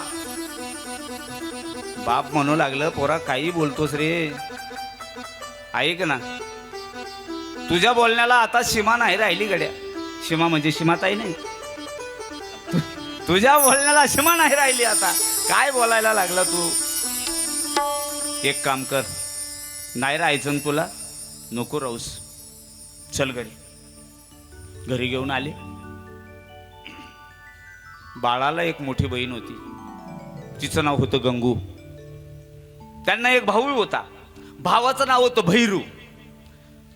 बाप म्हणू लागलं, पोरा काही बोलतोस रे? ऐक ना, तुझ्या बोलण्याला आता सीमा नाही राहिली गड्या. सीमा म्हणजे सीमाताई नाही. तुझ्या बोलण्याला सीमा नाही राहिली आता. काय बोलायला लागला तू. एक काम कर, नाही राहायचं ना तुला, नको राहूस, चल घरी. घरी घेऊन आले. बाळाला एक मोठी बहीण होती, तिचं नाव होतं गंगू. त्यांना एक भाऊ होता, भावाचं नाव होतं भैरू.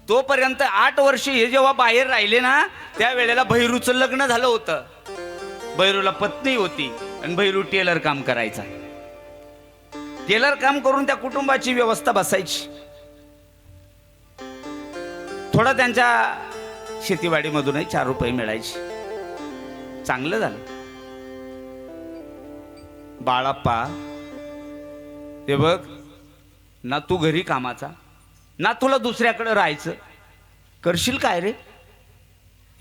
तोपर्यंत 8 वर्ष हे जेव्हा बाहेर राहिले ना, त्या वेळेला भैरूचं लग्न झालं होतं. भैरूला पत्नी होती आणि भैरू टेलर काम करायचा. टेलर काम करून त्या कुटुंबाची व्यवस्था बसायची. थोडं त्यांच्या शेतीवाडीमधूनही 4 रुपये मिळायचे. चांगलं झालं. बाळाप्पा, हे बघ ना, तू घरी कामाचा ना, तुला दुसऱ्याकडे राहायचं. करशील काय रे.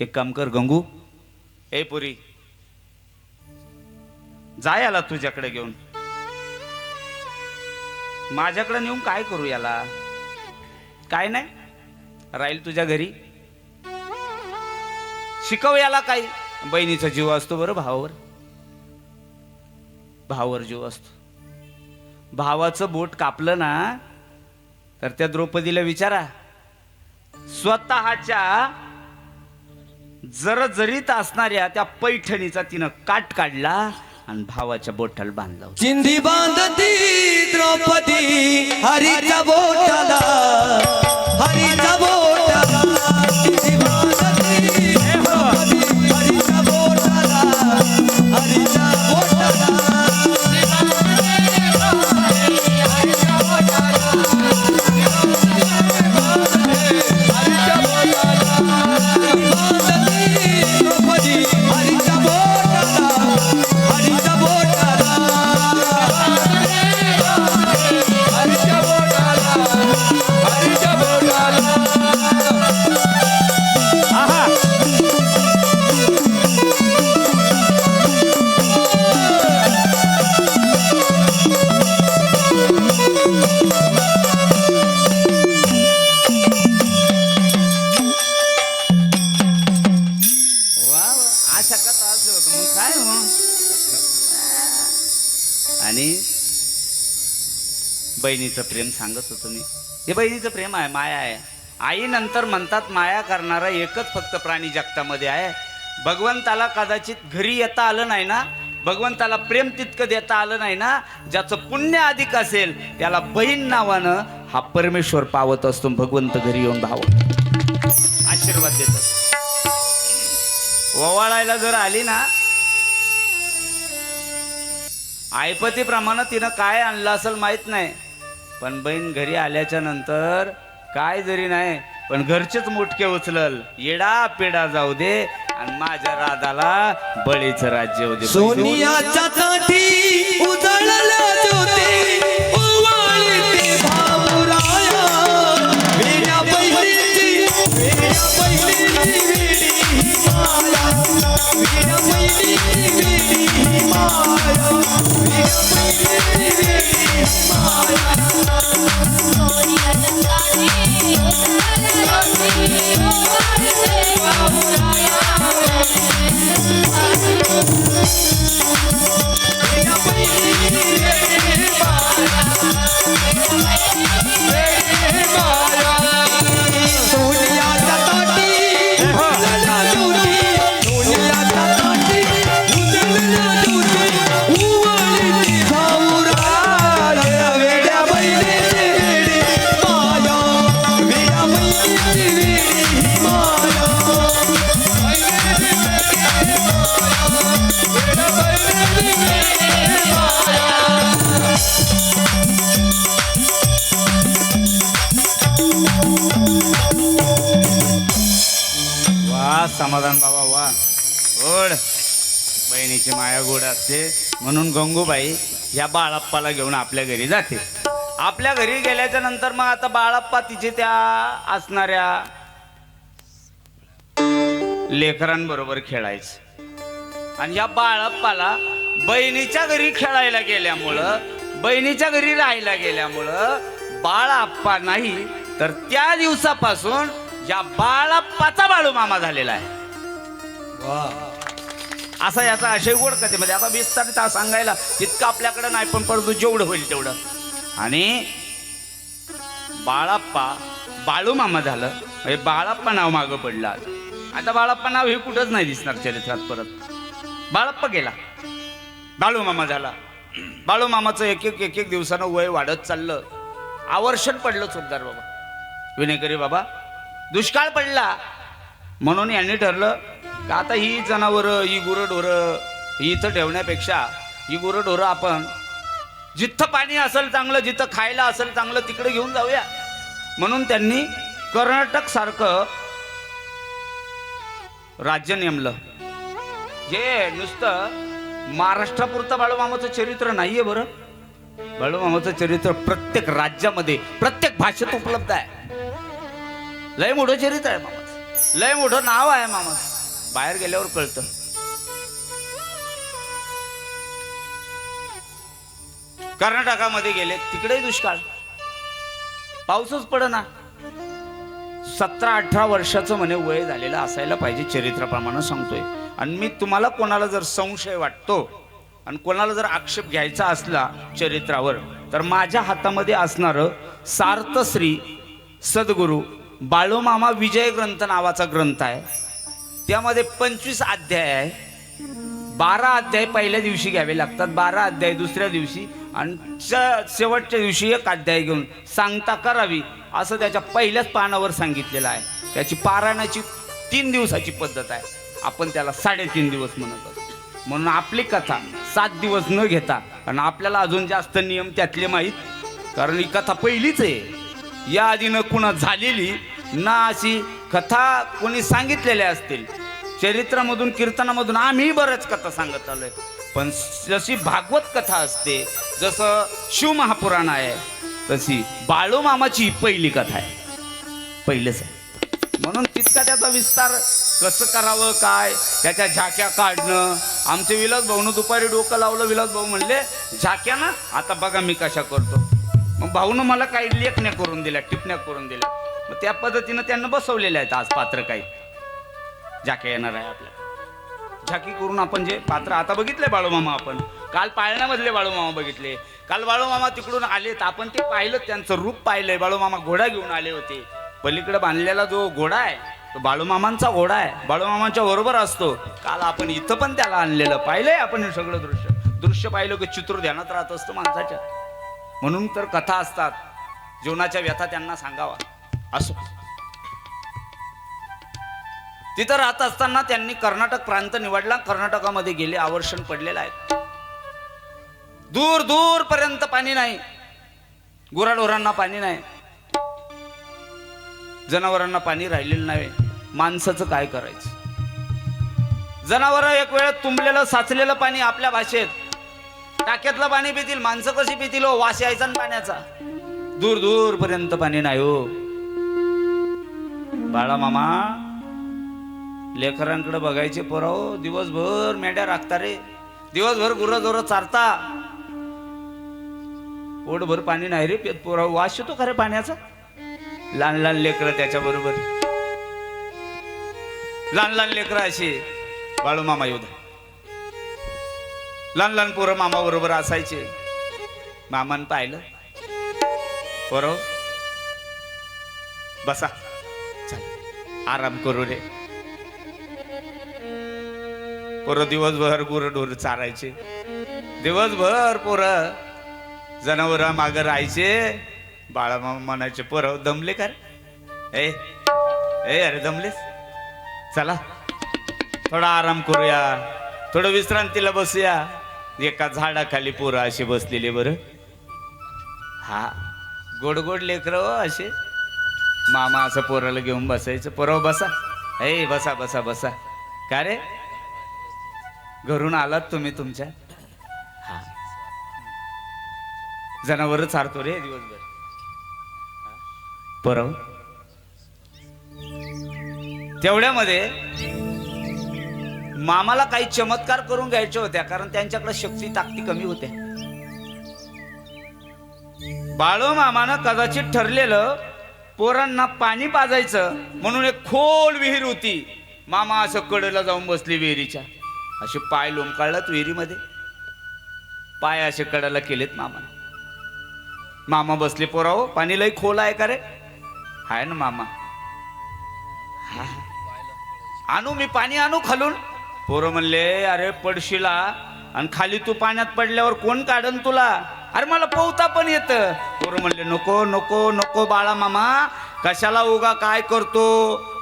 एक काम कर गंगू, ए पुरी, जा याला तुझ्याकडे घेऊन. माझ्याकडे नेऊन काय करू याला. काय नाही, राहील तुझ्या घरी. शिकव याला काही. बहिणीचा जीव असतो बरं भावावर. भावावर जीव असतो. भावाचं बोट कापलं ना, तर त्या द्रौपदीला विचारा, स्वतःच्या जरजरीत असणाऱ्या त्या पैठणीचा तिनं काट काढला आणि भावाच्या बोटाला बांधला होता. चिंधी बांधती द्रौपदी हरीच्या बोटाला, हरीच्या बोटाला. चिंधी बांधती द्रौपदी हरीच्या बोटाला, हरीच्या बोटाला. आणि बहिणीचं प्रेम सांगत होतो मी. हे बहिणीचं प्रेम आहे, माया आहे. आई नंतर म्हणतात माया करणारा एकच फक्त प्राणी जगतामध्ये आहे. भगवंताला कदाचित घरी येता आलं नाही ना, भगवंताला प्रेम तितकं देता आलं नाही ना, ज्याचं पुण्य अधिक असेल त्याला बहीण नावानं हा परमेश्वर पावत असतो. भगवंत घरी येऊन भाव आशीर्वाद देतात. ओवाळायला जर आली ना, आयपतीप्रमाणे तिनं काय आणलं असेल माहित नाही, पण बहीण घरी आल्याच्या नंतर काय जरी नाही पण घरचेच मुटके उचलल. येडा पेडा जाऊ दे आणि माझ्या राधाला बळीचं राज्य होऊ दे. सोनियाच्या ताटी उजळल्या ज्योती ओवाळते भाऊराया. वेड्या बहिणीची वेडी माया, वेड्या बहिणीची वेडी माया, वेड्या बहिणीची वेडी माया. समाधान बाबा वा. गोड बहिणीची माया गोड असते. म्हणून गंगूबाई या बाळाप्पाला घेऊन आपल्या घरी जाते. आपल्या घरी गेल्याच्या नंतर मग आता बाळाप्पा तिचे त्या असणाऱ्या लेकरांबरोबर खेळायचं. आणि या बाळाप्पाला बहिणीच्या घरी खेळायला गेल्यामुळं, बहिणीच्या घरी राहायला गेल्यामुळं बाळाप्पा नाही तर त्या दिवसापासून या बाळाप्पाचा बाळू मामा झालेला आहे. असा याचा आशय गोड कथेमध्ये आता विस्तारित सांगायला तितकं आपल्याकडे नाही, पण परंतु जेवढं होईल तेवढं. आणि बाळाप्पा बाळू मामा झालं म्हणजे बाळाप्पा नाव मागं पडलं. आता बाळाप्पा नाव हे कुठंच नाही दिसणार चरित्रात परत. बाळाप्पा गेला, बाळू मामा झाला. बाळू मामाचं एक एक दिवसानं वय वाढत चाललं. आवर्षण पडलं चोपदार बाबा, विनेकरी बाबा. दुष्काळ पडला म्हणून यांनी ठरलं का आता ही जनावरं, ही गुरंढोरं ही इथं ठेवण्यापेक्षा ही गुरंढोरं आपण जिथं पाणी असेल चांगलं, जिथं खायला असेल चांगलं तिकडे घेऊन जाऊया. म्हणून त्यांनी कर्नाटक सारखं राज्य नेमलं. जे नुसतं महाराष्ट्रापुरतं बाळूमामाचं चरित्र नाहीये बरं. बाळूमामाचं चरित्र प्रत्येक राज्यामध्ये प्रत्येक भाषेत उपलब्ध आहे. लय मोठं चरित्र आहे मामाचं, लय मोठं नाव आहे मामाचं. बाहेर गेल्यावर कळतं. कर्नाटकामध्ये गेले, तिकडे दुष्काळ, पाऊसच पडना. 17-18 वर्षाचं म्हणे वय झालेलं असायला पाहिजे चरित्राप्रमाणे सांगतोय. आणि मी तुम्हाला कोणाला जर संशय वाटतो आणि कोणाला जर आक्षेप घ्यायचा असला चरित्रावर, तर माझ्या हातामध्ये असणारं सार्थश्री सद्गुरू बाळूमामा विजय ग्रंथ नावाचा ग्रंथ आहे. त्यामध्ये 25 अध्याय आहे. 12 अध्याय पहिल्या दिवशी घ्यावे लागतात, 12 अध्याय दुसऱ्या दिवशी, आणि शेवटच्या दिवशी एक अध्याय घेऊन सांगता करावी असं त्याच्या पहिल्याच पानावर सांगितलेलं आहे. त्याची पारायणाची 3 दिवसाची पद्धत आहे. आपण त्याला 3.5 दिवस म्हणत असतो. म्हणून आपली कथा 7 दिवस न घेता, आणि आपल्याला अजून जास्त नियम त्यातले माहीत, कारण ही कथा पहिलीच आहे. या आधी न कुणा झालेली ना अशी कथा कोणी सांगितलेल्या असतील. चरित्रामधून कीर्तनामधून आम्ही बऱ्याच कथा सांगत आलोय, पण जशी भागवत कथा असते, जसं शिवमहापुराण आहे, तशी बाळूमामाची पहिली कथा आहे, पहिलेच आहे. म्हणून तितका त्याचा विस्तार कसं करावं, काय त्याच्या झाक्या काढणं. आमचे विलास भाऊनं दुपारी डोकं लावलं. विलास भाऊ म्हणले झाक्या ना आता बघा मी कशा करतो. मग भाऊनं मला काही लेखण्या करून दिल्या, टिपण्या करून दिल्या. मग त्या पद्धतीनं त्यांना बसवलेल्या आहेत आज पात्र. काही झाक्या येणार आहे आपल्या झाकी करून आपण जे पात्र आता बघितले बाळूमामा. आपण काल पाळण्यामधले बाळूमामा बघितले. काल बाळूमामा तिकडून आले तर आपण ते पाहिलं, त्यांचं रूप पाहिलंय. बाळूमामा घोडा घेऊन आले होते. पलीकडे बांधलेला जो घोडा आहे तो बाळूमामांचा घोडा आहे, बाळूमामांच्या बरोबर असतो. काल आपण इथं पण त्याला आणलेलं पाहिलंय. आपण हे सगळं दृश्य पाहिलं की चित्र ध्यानात राहत असतं माणसाच्या. म्हणून तर कथा असतात, जीवनाच्या व्यथा त्यांना सांगावा असो. तिथं राहत असताना त्यांनी कर्नाटक प्रांत निवडला. कर्नाटकामध्ये गेले, आवर्षण पडलेलं आहे. दूर दूर पर्यंत पाणी नाही, गुराढोरांना पाणी नाही, जनावरांना पाणी राहिलेलं नाही. माणसाचं काय करायचं? जनावर एक वेळ तुंबलेलं साचलेलं पाणी आपल्या भाषेत टाक्यातलं पाणी पितील, माणसं कशी पितील हो? वास यायचा ना पाण्याचा. दूर दूर पर्यंत पाणी नाही हो. बाळा मामा लेकरांकडे बघायचे पोराव, दिवसभर मेंढ्या राखता रे, दिवसभर गुरं चारता, पोटभर पाणी नाही रे पेत पोराव. वास येतो खरे पाण्याचा. लहान लहान लेकरं त्याच्या बरोबर, लहान लहान लेकरं अशी बाळू मामा येऊ द्या. लहान लहान पोरं मामा बरोबर असायचे. मामान पाहिलं, पोरं बसा, चल आराम करू रे. पोरं दिवसभर गुरंढोरं चारायचे, दिवसभर पोरं जनावर मागं राहायचे. बाळामामा म्हणायचे, पोरं दमले का रे? ए अरे दमलेस, चला थोडा आराम करूया, थोडं विश्रांतीला बसूया. एका झाडाखाली पोरं अशी बसलेले बरं. हा गोड गोड लेकरं असे. मामा असं पोराला घेऊन बसायचं. पोरं बसा, ए बसा बसा बसा. का रे घरून आलात तुम्ही तुमच्या? हा जनावर चारतो रे दिवसभर. पोरं तेवढ्यामध्ये मामाला काही चमत्कार करून घ्यायच्या होत्या, कारण त्यांच्याकडे शक्ती ताकदी कमी होत्या. बाळू मामानं कदाचित ठरलेलं पोरांना पाणी पाजायचं म्हणून एक खोल विहीर होती. मामा असं कडेला जाऊन बसली विहिरीच्या, असे पाय लोंबकाळलात विहिरीमध्ये, पाय असे कडेला केलेत मामा. मामा बसले, पोराओ पाणी लई खोल आहे का रे? हाय ना मामा. हा. आणू मी पाणी आणू खालून? पोरं म्हणले अरे पडशिला आणि खाली तू पाण्यात पडल्यावर कोण काढन तुला? अरे मला पोहता पण येतं. पोरं म्हणले नको नको नको बाळा मामा, कशाला उगा काय करतो,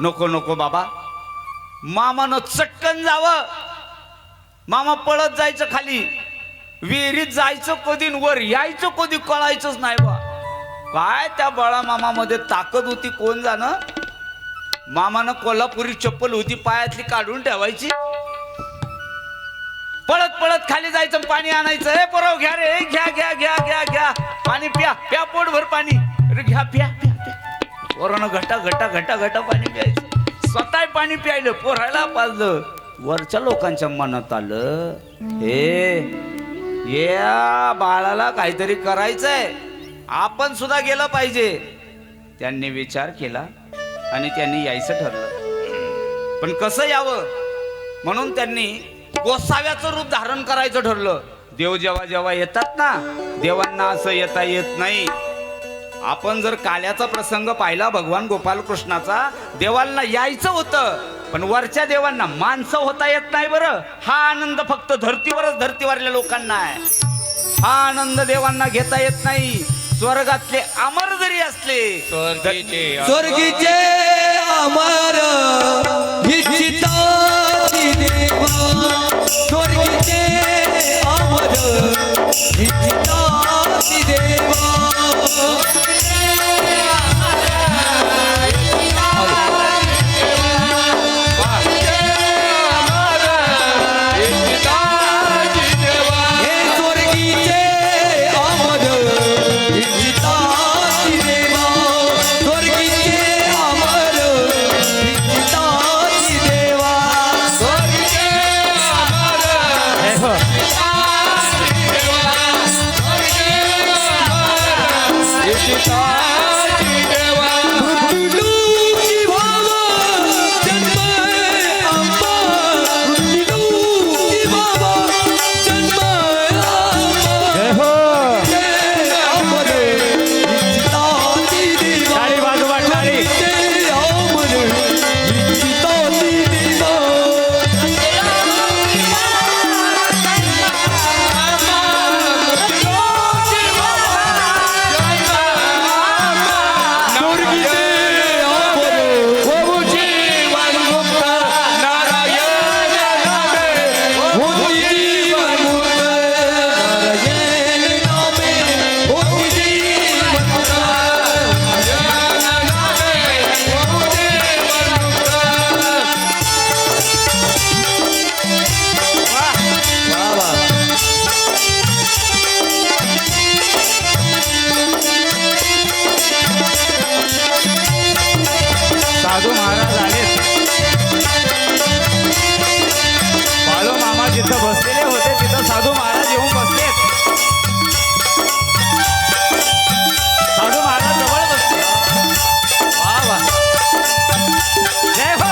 नको नको बाबा. मामानं चटकन जावं, मामा पळत जायचं खाली विहिरीत, जायचं कधी वर यायचं कधी कळायचंच नाही बा. काय त्या बाळा मामामध्ये ताकद होती कोण जाणं. मामानं कोल्हापुरी चप्पल होती पायातली काढून ठेवायची, पळत पळत खाली जायचं पाणी आणायचं. हे पोराव घ्या रे, घ्या घ्या घ्या घ्या घ्या पाणी प्या, प्या पोटभर पाणी, अरे घ्या प्या प्या प्या. पोरानं घटा घटा घटा घटा पाणी प्यायचं, स्वतः पाणी प्यायलं, पोरायला पाजलं. वरच्या लोकांच्या मनात आलं हे या बाळाला काहीतरी करायचंय, आपण सुद्धा गेलं पाहिजे. त्यांनी विचार केला आणि त्यांनी यायचं ठरलं. पण कसं यावं म्हणून त्यांनी गोसाव्याचं रूप धारण करायचं ठरलं. देव जेव्हा जेव्हा येतात ना, देवांना असं येता येत नाही. आपण जर काल्याचा प्रसंग पाहिला भगवान गोपालकृष्णाचा, देवांना यायचं होतं पण वरच्या देवांना माणसं होता येत नाही. बरं, हा आनंद फक्त धर्तीवरच धर्तीवरल्या लोकांना आहे. हा आनंद देवांना घेता येत नाही. स्वर्गातले अमर जरी असले, स्वर्गीचे अमर इच्छिताची देवा, स्वर्गीचे अमर इच्छिताची देवा. साधू महाराज आले. बाळू मामा जिथं बसलेले होते तिथं साधू महाराज येऊन बसले. साधू महाराज जवळ बसले. वा वा, जय हो.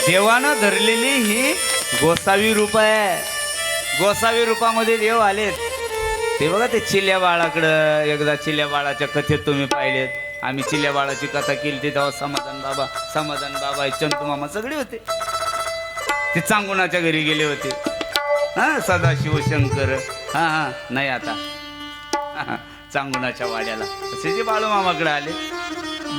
देवानं धरलेली ही गोसावी रूप आहे. गोसावी रूपामध्ये देव आलेत. ते बघा ते चिल्या बाळाकडं, एकदा चिल्या बाळाच्या कथेत तुम्ही पाहिलेत. आम्ही चिल्या बाळाची कथा केली ती तेव्हा समाधान बाबा चंतू मामा सगळे होते. ते चांगुणाच्या घरी गेले होते. हा, सदाशिव शंकर, हा हा नाही आता चांगुणाच्या वाड्याला असे जे बाळू मामाकडे आले.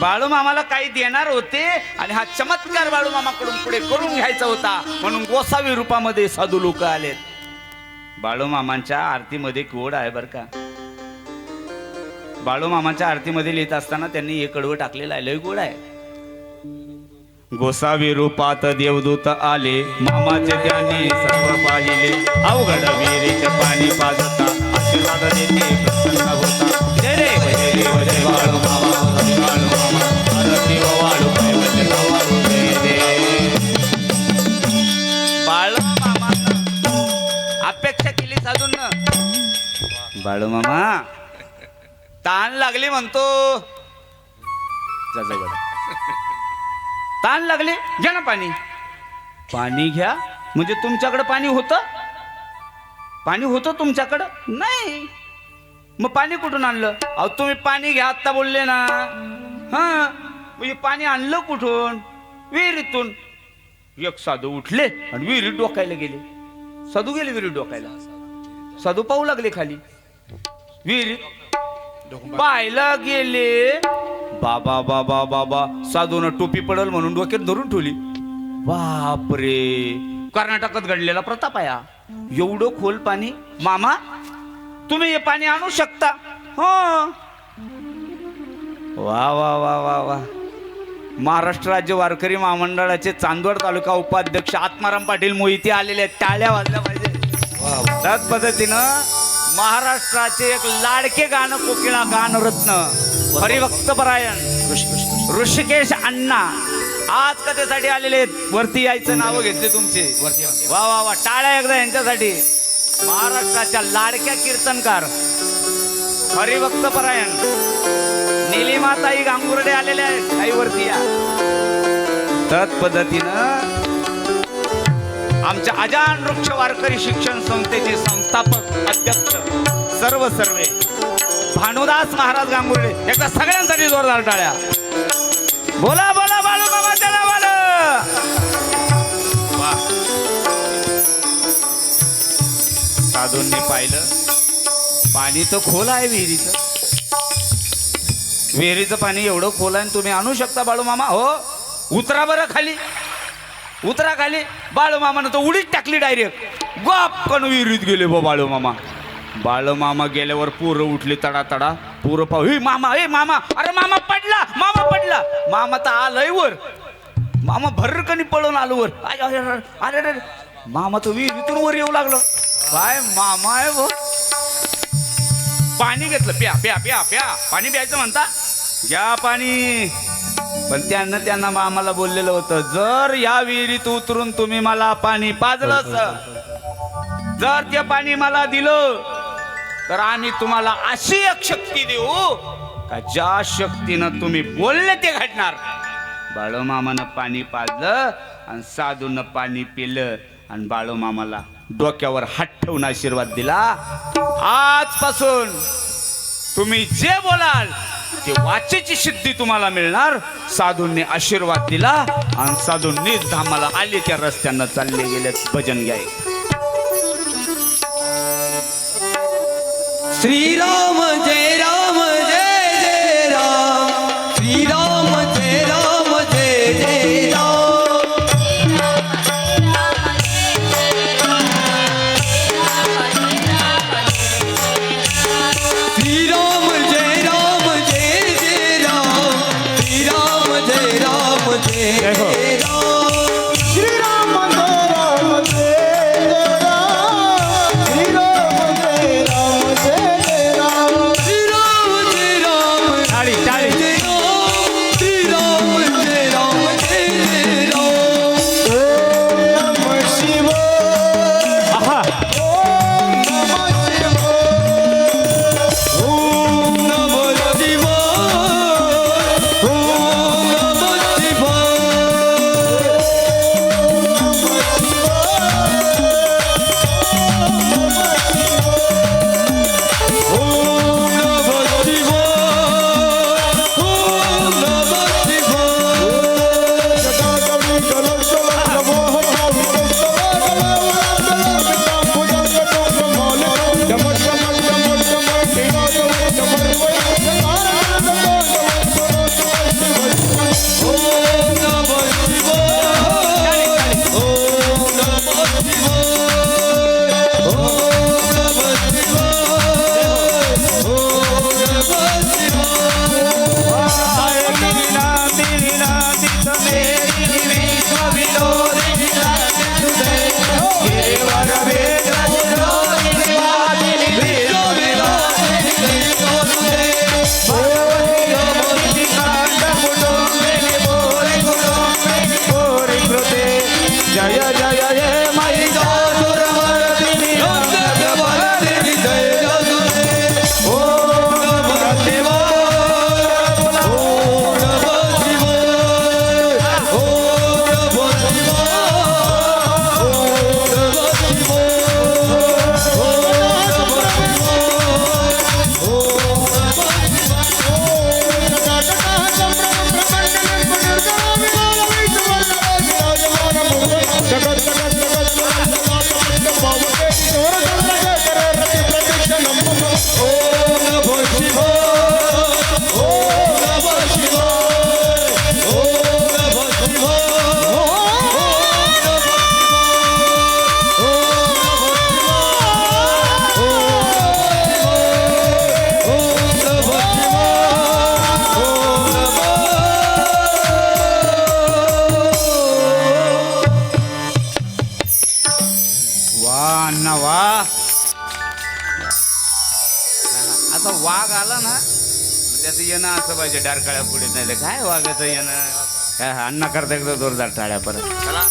बाळू मामाला काही देणार होते आणि हा चमत्कार बाळू मामाकडून पुढे करून घ्यायचा होता म्हणून गोसावी रूपामध्ये साधू लोक आलेत. बाळू मामांच्या आरतीमध्ये गोड आहे बर का. बाळू मामाच्या आरतीमध्ये लिहित असताना त्यांनी एक कडवं टाकलेलं आहे, लय गोड आहे. गोसावी रूपात देवदूत आले, मामाचे त्याने सर्व पाहिले. अवघड विहिरीचे पाणी पाजता, आशीर्वाद देते प्रसन्न होता. जय रे जय देव जय बाळू मामा, जय बाळू मामा, आरती व वाळू कैवल्य वाळू जय दे. बाळू मामा अपेक्षा केली साधून ना. बाळू मामा ताण लागली म्हणतो. जा जा बरं. ताण लागले, घ्या ना पाणी. पाणी घ्या म्हणजे तुमच्याकडे पाणी होतं? पाणी होतं तुमच्याकडं? नाही. मग पाणी कुठून आणलं? अहो तुम्ही पाणी घ्या आत्ता बोलले ना. हा म्हणजे पाणी आणलं कुठून? विहिरीतून. एक साधू उठले आणि विहिरीत डोकायला गेले. साधू गेले विहिरीत डोकायला. साधू पाहू लागले खाली विहिरीत. पाहायला गेले, बाबा बाबा बाबा साधून टोपी पडल म्हणून डोक्यात धरून ठेवली. बापरे, कर्नाटकात घडलेला प्रताप आहे. एवढं खोल पाणी. मामा तुम्ही हे पाणी आणू शकता? हो. वा वा वा वा वा. महाराष्ट्र राज्य वारकरी महामंडळाचे चांदवड तालुका उपाध्यक्ष आत्माराम पाटील मोहिते आलेले आहेत. टाळ्या वाजल्या पाहिजे. त्याच पद्धतीनं महाराष्ट्राचे एक लाडके गाणं कोकिळा गानरत्न हरिभक्तपरायण ऋषिकेश अण्णा आज कथेसाठी आलेले आहेत. वरती यायचं नाव घेतले तुमचे. वा वा वा. टाळ्या एकदा यांच्यासाठी. महाराष्ट्राच्या लाडक्या कीर्तनकार हरिभक्तपरायण निलिमाताई गांगुर्डे आलेले आहेत. काही वरती या. त्याच पद्धतीनं आमच्या अजान वृक्ष वारकरी शिक्षण संस्थेचे संस्थापक अध्यक्ष सर्वे भानुदास महाराज गांगुर्डे. एकदा सगळ्यांसाठी जोरदार टाळ्या. बोला बोला बाळू मामा चला बाळू. साधूंनी पाहिलं पाणी तर खोल आहे विहिरीचं. विहिरीचं पाणी एवढं खोल आहे तुम्ही आणू शकता बाळू मामा? हो. उतरा बरं खाली. उतरा खाली. बाळू मामानं तर उडीच टाकली डायरेक्ट. गपकन विहिरीत गेले बाळू मामा. बाळू मामा गेल्यावर पोरं उठली तडा तडा. पोरं पाहू, हे मामा, हे मामा, अरे मामा पडला, मामा पडला. मामा तर आलंय वर. मामा भरकनी पळून आलो वर. अरे अरे अरे. मामा तर विहिरीतून वर येऊ लागलो. काय मामा आहे भो. पाणी घेतलं. प्या प्या प्या प्या. पाणी प्यायचं म्हणता, घ्या पाणी. पण त्यांना आम्हाला बोललेलं होतं, जर या विहिरीत उतरून तुम्ही मला पाणी पाजलं, जर ते पाणी मला दिलं तर आम्ही तुम्हाला अशी एक शक्ती देऊ का ज्या शक्तीनं तुम्ही बोलले ते घडणार. बाळू मामानं पाणी पाजलं आणि साधूनं पाणी पिलं आणि बाळू मामाला डोक्यावर हात ठेवून आशीर्वाद दिला. आजपासून तुम्ही जे बोलाल ते वाचेची सिद्धी तुम्हाला मिळणार. साधूंनी आशीर्वाद दिला आणि साधूंनीच धामाला आले. त्या रस्त्यानं चालले गेले. भजन घ्याय. श्रीराम जय राम जय जय राम. श्रीराम जय राम जय जय राम. श्रीराम जय राम जय जय राम. श्रीराम जय राम जय जय राम. वाघ आला ना मग त्याचं येणं असं पाहिजे डारकाळ्या पुढे, नाही तर काय वाघाचं येणं काय अण्णा करता एकदा जोरदार टाळ्या परत. चला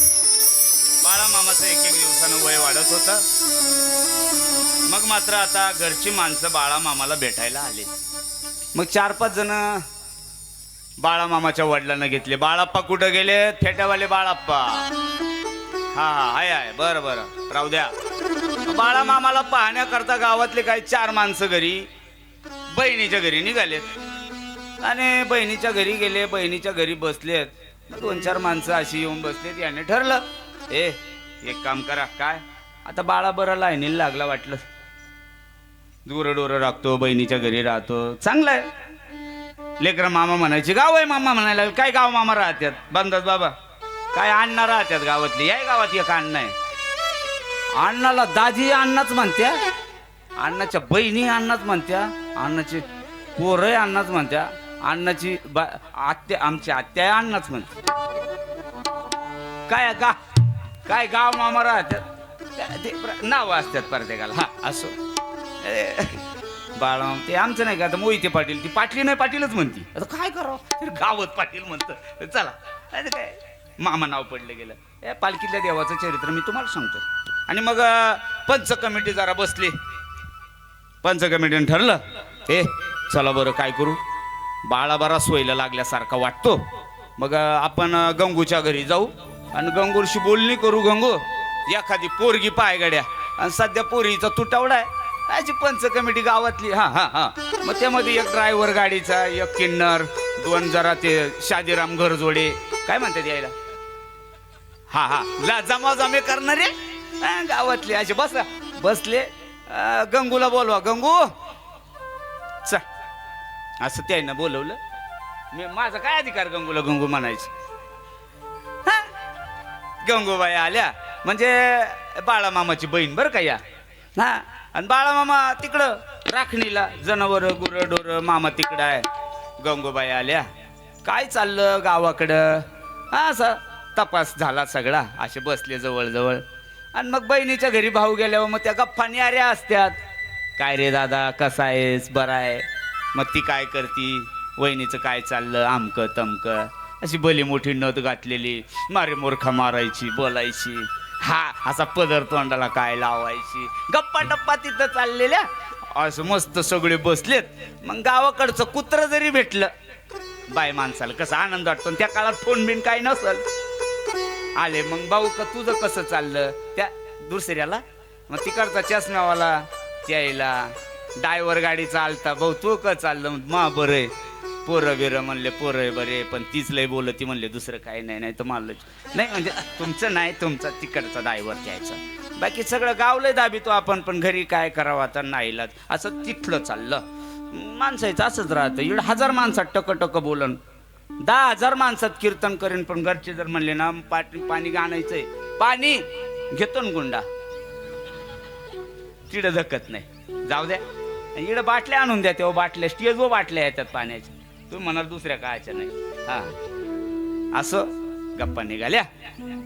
बाळा मामाचं एक एक दिवसानं वय वाढत होतं. मग मात्र आता घरची माणसं बाळा मामाला भेटायला आले. मग 4-5 जण बाळा मामाच्या वडिलांना घेतले. बाळाप्पा कुठं गेले? फेट्यावाले बाळाप्पा. हा आहे बरं बरं राहू द्या. बाळा मामाला पाहण्याकरता गावातले काही 4 माणसं घरी बहिणीच्या घरी निघालेत आणि बहिणीच्या घरी गेले. बहिणीच्या घरी बसलेत. 2-4 माणसं अशी येऊन बसलेत. याने ठरलं एक काम करा, काय आता बाळा बरं लाईनीला लागला वाटलं, गुरंढोरं राखतो, बहिणीच्या घरी राहतो, चांगलं आहे. लेकरं मामा म्हणायची, गाव आहे मामा म्हणायला. काय गाव मामा राहतात? बंदाच बाबा काय अण्णा राहतात गावातली. या गावात एक अण्णा आहे. अण्णाला दाजी अण्णाच म्हणत्या, अण्णाच्या बहिणी अण्णाच म्हणत्या, अण्णाची पोरं अण्णाच म्हणत्या, अण्णाची आत्या आमची आत्या आहे अण्णाच म्हणते. काय गाव मामा राहतात नाव असतात प्रत्येकाला. हा असो बाळा ते आमचं नाही का आता मोहिते पाटील, ती पाटली नाही पाटीलच म्हणती. आता काय करावं, गावात पाटील म्हणतं. चला अरे काय मामा नाव पडलं गेलं. या पालखीतल्या देवाचं चरित्र मी तुम्हाला सांगतो. आणि मग पंच कमिटी जरा बसली. पंच कमिटीने ठरलं चला बरं काय करू, बाळा बरा सोयीला लागल्यासारखा वाटतो. मग आपण गंगूच्या घरी जाऊ आणि गंगूशी बोलणी करू. गंगू एखादी पोरगी पाय गड्या, आणि सध्या पोरीचा तुटवडा आहे अशी पंच कमिटी गावातली. हा मग त्यामध्ये एक ड्रायव्हर गाडीचा, एक किन्नर, 2 जरा ते शादीराम घरजोडे काय म्हणतात यायला, हा जमाजमे करणारे गावातले असे बसले. गंगूला बोलवा. गंगू च असं त्यानं बोलवलं. मी माझा काय अधिकार गंगूला गंगू म्हणायचं. गंगूबाई आल्या म्हणजे बाळामामाची बहीण बरं का या. हा आणि बाळामामा तिकडं राखणीला, जनावर गुरंढोरं मामा तिकडं आहे. गंगूबाई आल्या, काय चाललं गावाकडं, हा असा तपास झाला सगळा. असे बसले जवळ. आणि मग बहिणीच्या घरी भाऊ गेल्यावर मग त्या गप्पा न्याऱ्या असतात. काय रे दादा कसा आहेस, बरा आहे. मग ती काय करती, वहिनीचं काय चाललं, आमकं तमकं, अशी भली मोठी नथ घातलेली, मारे मोरखा मारायची, बोलायची, हा असा पदर तोंडाला काय लावायची, गप्पा टप्पा तिथं चाललेल्या. असं मस्त सगळे बसलेत. मग गावाकडचं कुत्र जरी भेटलं बाय माणसाला कसा आनंद वाटतो. त्या काळात फोन बिन काय नसल. आले मग भाऊ का तुझं कसं चाललं, त्या दुसऱ्याला मग तिकडचा चष्म्यावाला त्याला ड्रायव्हर गाडी चालता, भाऊ तू का चाललं, मा बरं पोरं बिरं म्हणले पोरं बरे, पण तीच लय बोलती म्हणले, दुसरं काही नाही तर मला नाही म्हणजे तुमचं नाही, तुमचा तिकडचा ड्रायव्हर द्यायचा, बाकी सगळं गाव लय दाबितो आपण, पण घरी काय करावं आता नाहीलाच. असं तिथलं चाललं. माणसाचं असंच राहतं. 1000 माणसात टक बोलन, 10,000 माणसात कीर्तन करेन, पण घरचे जर म्हणले ना पाणी गाणायचंय, पाणी घेतो ना गुंडा, तिडं धकत नाही, जाऊ द्या. इकडं बाटल्या आणून द्या, तेव्हा बाटल्या स्टेजवर बाटल्या येतात पाण्याच्या, तुम्ही म्हणाल दुसऱ्या कायच्या नाही. हा असं गप्पा निघाल्या.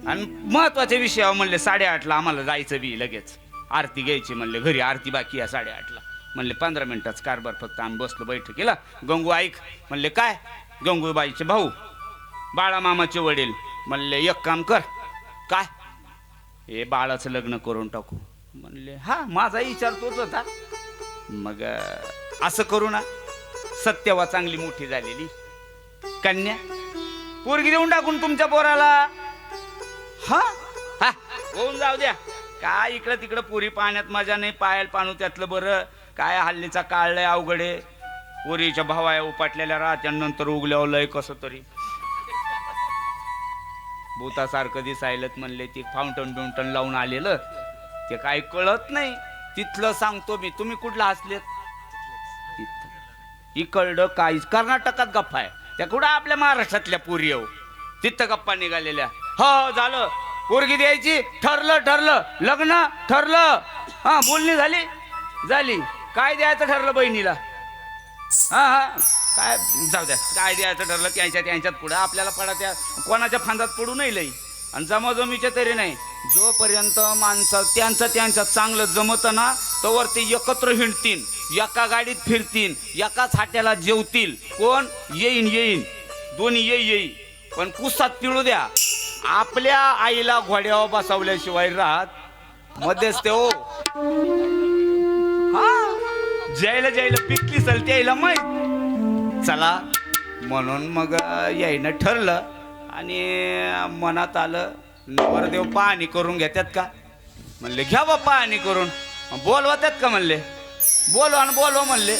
आणि महत्वाच्या विषयावर म्हणले 8:30ला आम्हाला जायचं बी, लगेच आरती घ्यायची म्हणले, घरी आरती बाकी आहे 8:30ला. म्हणले 15 मिनिटाच कारभार फक्त. आम्ही बसलो बैठकीला. गंगू ऐक म्हणले, काय? गंगूबाईचे भाऊ बाळामामाचे वडील म्हणले, एक काम कर, काय? हे बाळाचं लग्न करून टाकू. म्हणले हा माझा विचार तोच होता. मग असं करू ना, सत्यवा चांगली मोठी झालेली कन्या पोरगी देऊन टाकून तुमच्या पोराला. हा होऊन जाऊ द्या. काय इकडं तिकडं पोरी पाण्यात मजा नाही, पायाला पाणू त्यातलं बरं. काय हल्लीचा काळ लय अवघडे, पोरीच्या भावाया उपाटलेल्या राहत्यानंतर उगल्यावर लय कसं तरी भूतासारखं दिसायलत. म्हणले ते फाउंटन बिउंटन लावून आलेलं, ते काय कळत नाही. तिथलं सांगतो मी, तुम्ही कुठला हसलेत? इकडं काहीच कर्नाटकात गप्पा आहे, त्या कुठं आपल्या महाराष्ट्रातल्या पोरी येऊ, तिथं गप्पा निघालेल्या. हो झालं, पोरगी द्यायची, ठरलं लग्न ठरलं. हा बोलणी झाली. काय द्यायचं ठरलं बहिणीला? हा काय जाऊ द्या, काय द्यायचं ठरलं त्यांच्यात पुढं आपल्याला पडा, त्या कोणाच्या फांदात पडू नाही लई. आणि जमाजमीच्या तरी नाही, जोपर्यंत माणसं त्यांचं चांगलं जमतं ना, तोवर ते एकत्र हिंडतील. एका गाडीत फिरतील, एकाच हाट्याला जेवतील. कोण येईन येईन, दोन्ही येई पण कुसात पिळू द्या. आपल्या आईला घोड्यावर बसवल्याशिवाय राहत मध्येच ते हो हा जायला पिकली चलते यायला माहित. चला म्हणून मग यायनं ठरलं आणि मनात आलं नवरदेव पाहणी करून घेतात का. म्हणले घ्या बा पाहणी करून. बोलवतात का म्हणले बोलवा म्हणले.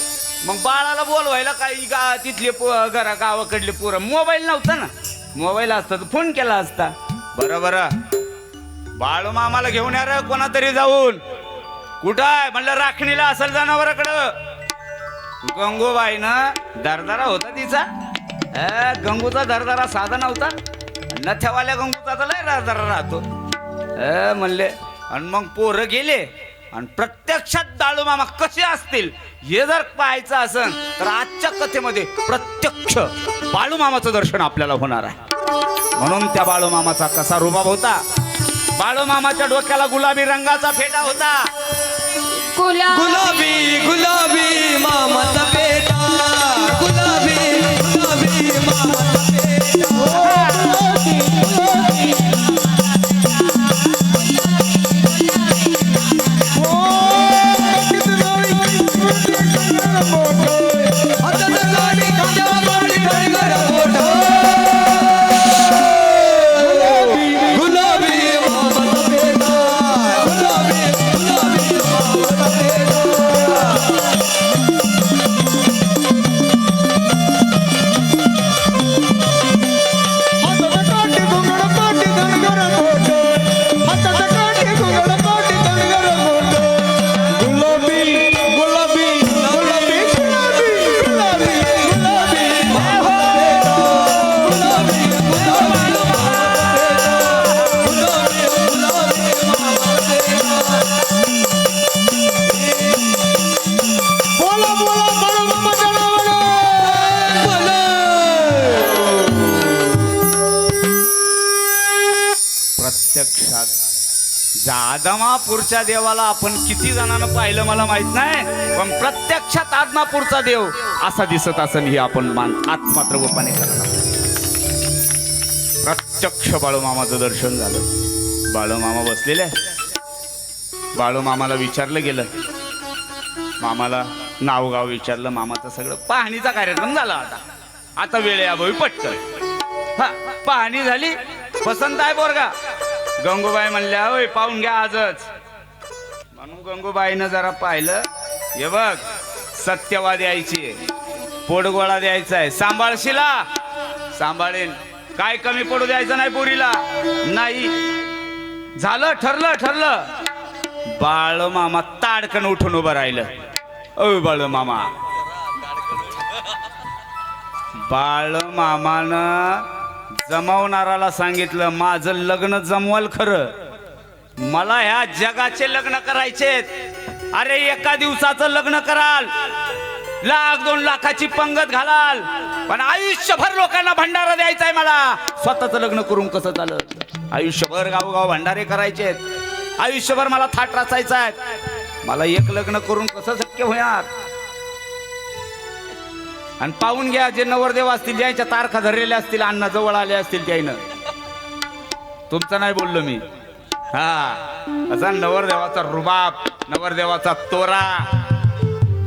मग बाळाला बोलवायला काही तिथले गावाकडले पोरं. मोबाईल नव्हता ना, मोबाईल असता तर फोन केला असता. बरं बाळू मामाला घेऊन या रे कोणातरी जाऊन. कुठं आहे म्हणलं राखणीला असेल जनावराकडं. गंगूबाईनं दरदरा होता तिचा. गंगूचा दरदरा साधा नव्हता. नथ्यावाल्या गंगूचा तर लय दरदरा राहतो. म्हणले आणि मग पोरं गेले आणि प्रत्यक्षात बाळू मामा कसे असतील हे जर पाहायचं असेल तर आजच्या कथेमध्ये प्रत्यक्ष बाळू मामाचं दर्शन आपल्याला होणार आहे. म्हणून त्या बाळू मामाचा कसा रुबाब होता. बाळू मामाच्या डोक्याला गुलाबी रंगाचा फेटा होता. गुलाबी गुलाबी मामाचा पेटा, गुलाबी गुलाबी मामाचा प्रत्यक्षात आदमापूरच्या देवाला आपण किती जणांना पाहिलं मला माहित नाही, पण प्रत्यक्षात आदमापूरचा देव असा दिसत असेल ही आपण आत्मात्र गोपाने करणार. प्रत्यक्ष बाळूमामाचं दर्शन झालं. बाळूमामा बसलेले. बाळूमामाला विचारलं गेलं. मामाला नाव गाव विचारलं. मामाचं सगळं पाहणीचा कार्यक्रम झाला. आता वेळ यावी पटकन. हा पाहणी झाली. पसंत आहे पोरगा. गंगूबाई म्हणल्या होय पाहून घ्या आजच. म्हणून गंगूबाईनं जरा पाहिलं. हे बघ सत्यवादी यायची, पोटगोळा द्यायचा आहे. सांभाळशिला. सांभाळेन. काय कमी पडू द्यायचं नाही पोरीला. नाही झालं. ठरलं. बाळू मामा ताडकन उठून उभं राहिलं. ओ बाळू मामा. बाळू मामानं जमवणाराला सांगितलं माझं लग्न जमवाल खरं, मला ह्या जगाचे लग्न करायचेत. अरे एका दिवसाचं लग्न कराल, 1,00,000-2 लाखाची पंगत घालाल, पण आयुष्यभर लोकांना भंडारा द्यायचा आहे मला. स्वतःचं लग्न करून कसं झालं. आयुष्यभर गावोगाव भंडारे करायचेत. आयुष्यभर मला थाट रचायचा आहे. मला एक लग्न करून कसं शक्य होणार. आणि पाहून घ्या जे नवरदेव असतील, ज्यांच्या तारखा धरलेल्या असतील, अण्णा जवळ आले असतील त्यानं. तुमचं नाही बोललो मी. हा असा नवरदेवाचा रुबाब, नवरदेवाचा तोरा.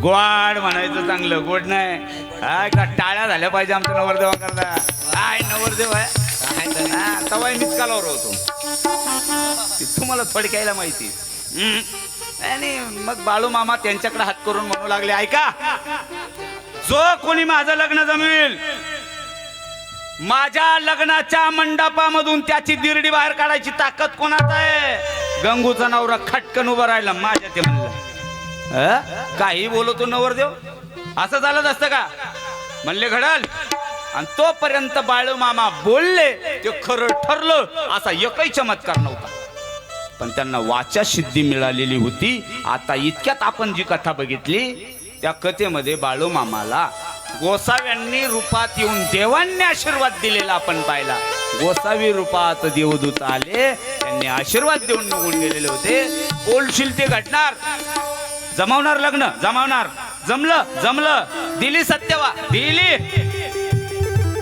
गोड म्हणायचं चांगलं, गोड नाही. हा का टाळ्या झाल्या पाहिजे आमच्या नवरदेवा करता. काय नवरदेव आहे तवाय मीच कालावर होतो. तुम्हाला थोडक्यायला माहिती. आणि मग बाळू मामा त्यांच्याकडे हात करून म्हणू लागले, ऐका जो कोणी माझं लग्न जमवेल, माझ्या लग्नाच्या मंडपामधून त्याची दिरडी बाहेर काढायची ताकद कोणात आहे. गंगूचा नवरा खटकन उभा राहिला. माझ्या ते म्हणलं काही बोलतो नवरदेव, असं झालं असतं का. म्हणले घडल. आणि तोपर्यंत बाळू मामा बोलले ते खरं ठरलं असा एकही चमत्कार नव्हता. पण त्यांना वाचा सिद्धी मिळालेली होती. आता इतक्यात आपण जी कथा बघितली त्या कथेमध्ये बाळू मामाला गोसाव्यांनी रूपात येऊन देवांनी आशीर्वाद दिलेला आपण पाहिला. गोसावी रूपात देवदूत आले, त्यांनी आशीर्वाद देऊन निघून गेलेले होते. बोलशील ते घडणार. जमावणार लग्न जमावणार. जमलं जमलं, दिली सत्यवा दिली.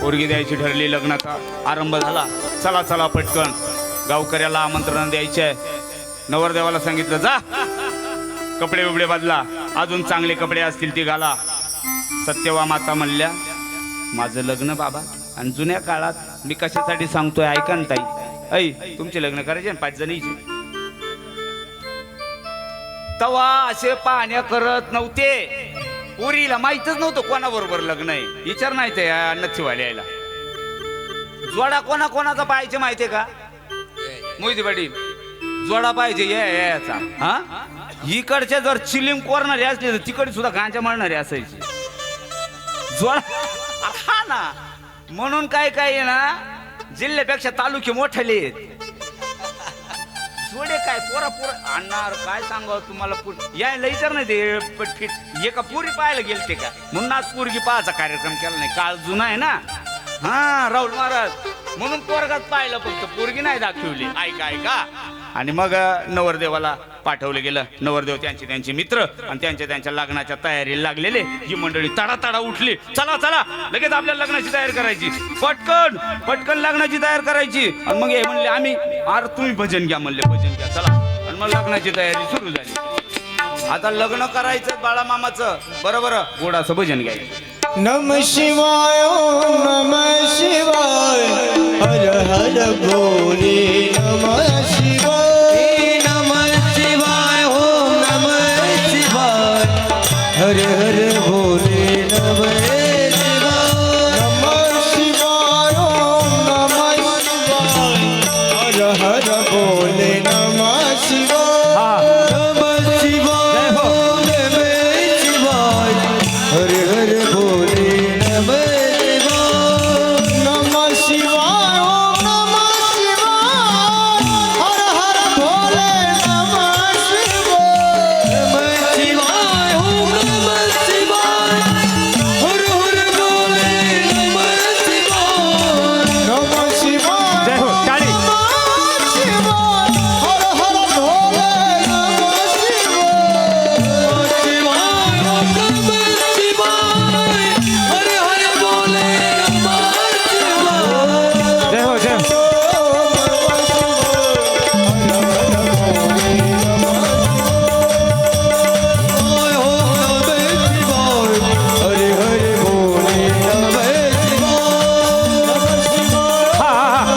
पोरगी द्यायची ठरली, लग्नाचा आरंभ झाला. चला चला पटकन गावकऱ्याला आमंत्रण द्यायचंय. नवरदेवाला सांगितलं जा कपडे बिबडे बदला, अजून चांगले कपडे असतील ते घाला. सत्यवा माता म्हणल्या माझं लग्न बाबा, आणि जुन्या काळात मी कशासाठी सांगतोय ऐका ना ताई. ऐ तुमचे लग्न करायचे ना 5 जणीचे, तवा असे पाहण्या करत नव्हते. पुरीला माहितच नव्हतं कोणाबरोबर लग्न आहे. विचार नाही ते नथीवाले यायला. जोडा कोणाचा पाहिजे माहितीये का मोहिती पाटील? जोडा पाहिजे याचा. हा इकडच्या जर चिलिंग कोरणारे असले तर तिकडे सुद्धा गांजा मारणारे असायचे. जोडा हा ना, म्हणून काय आहे ना, जिल्ह्यापेक्षा तालुके मोठे जोडे काय पोरा आणणार काय सांगावं तुम्हाला. यायला विचार नाही ते पटकीट एका पुरी पाहायला गेलते का, म्हणून आज पोरगी पाहायचा कार्यक्रम केला नाही. काळ जुना आहे ना. हा राहुल महाराज, म्हणून पोरगात पाहिलं फक्त, पोरगी नाही दाखवली. ऐका. आणि मग नवरदेवाला पाठवलं गेलं. नवरदेव त्यांचे मित्र आणि त्यांच्या लग्नाच्या तयारीला लागलेले. ही मंडळी तडा उठली. चला लगेच आपल्या लग्नाची तयारी करायची, पटकन लग्नाची तयारी करायची. आणि मग हे म्हणले आम्ही, अरे तुम्ही भजन घ्या म्हणले, भजन घ्या चला. आणि मग लग्नाची तयारी सुरू झाली. आता लग्न करायचं बाळामामाचं, बरोबर गोडाचं भजन घ्यायचं. नम शिवाय ओम नम शिवाय, हर हर भोले नम शिवाय. नम शिवाय ओम नम शिवाय, हर हर भोले नम शिवाय. नम शिवाय ओम नम शिवाय, हर हर भोले नम शिवाय. नम शिवाय ओम नम शिवाय, हर हर भोले नम शिवाय. नम शिवाय ओम नम शिवाय, हर हर भोले नम शिवाय. नम शिवाय ओम नम शिवाय, हर हर भोले नम शिवाय. नम शिवाय जय हो टाळी. शिवाय, हर हर भोले नम शिवाय. शिवाय ओम नम शिवाय, हर हर भोले नम शिवाय. जय हो जय हो. हा हा हा.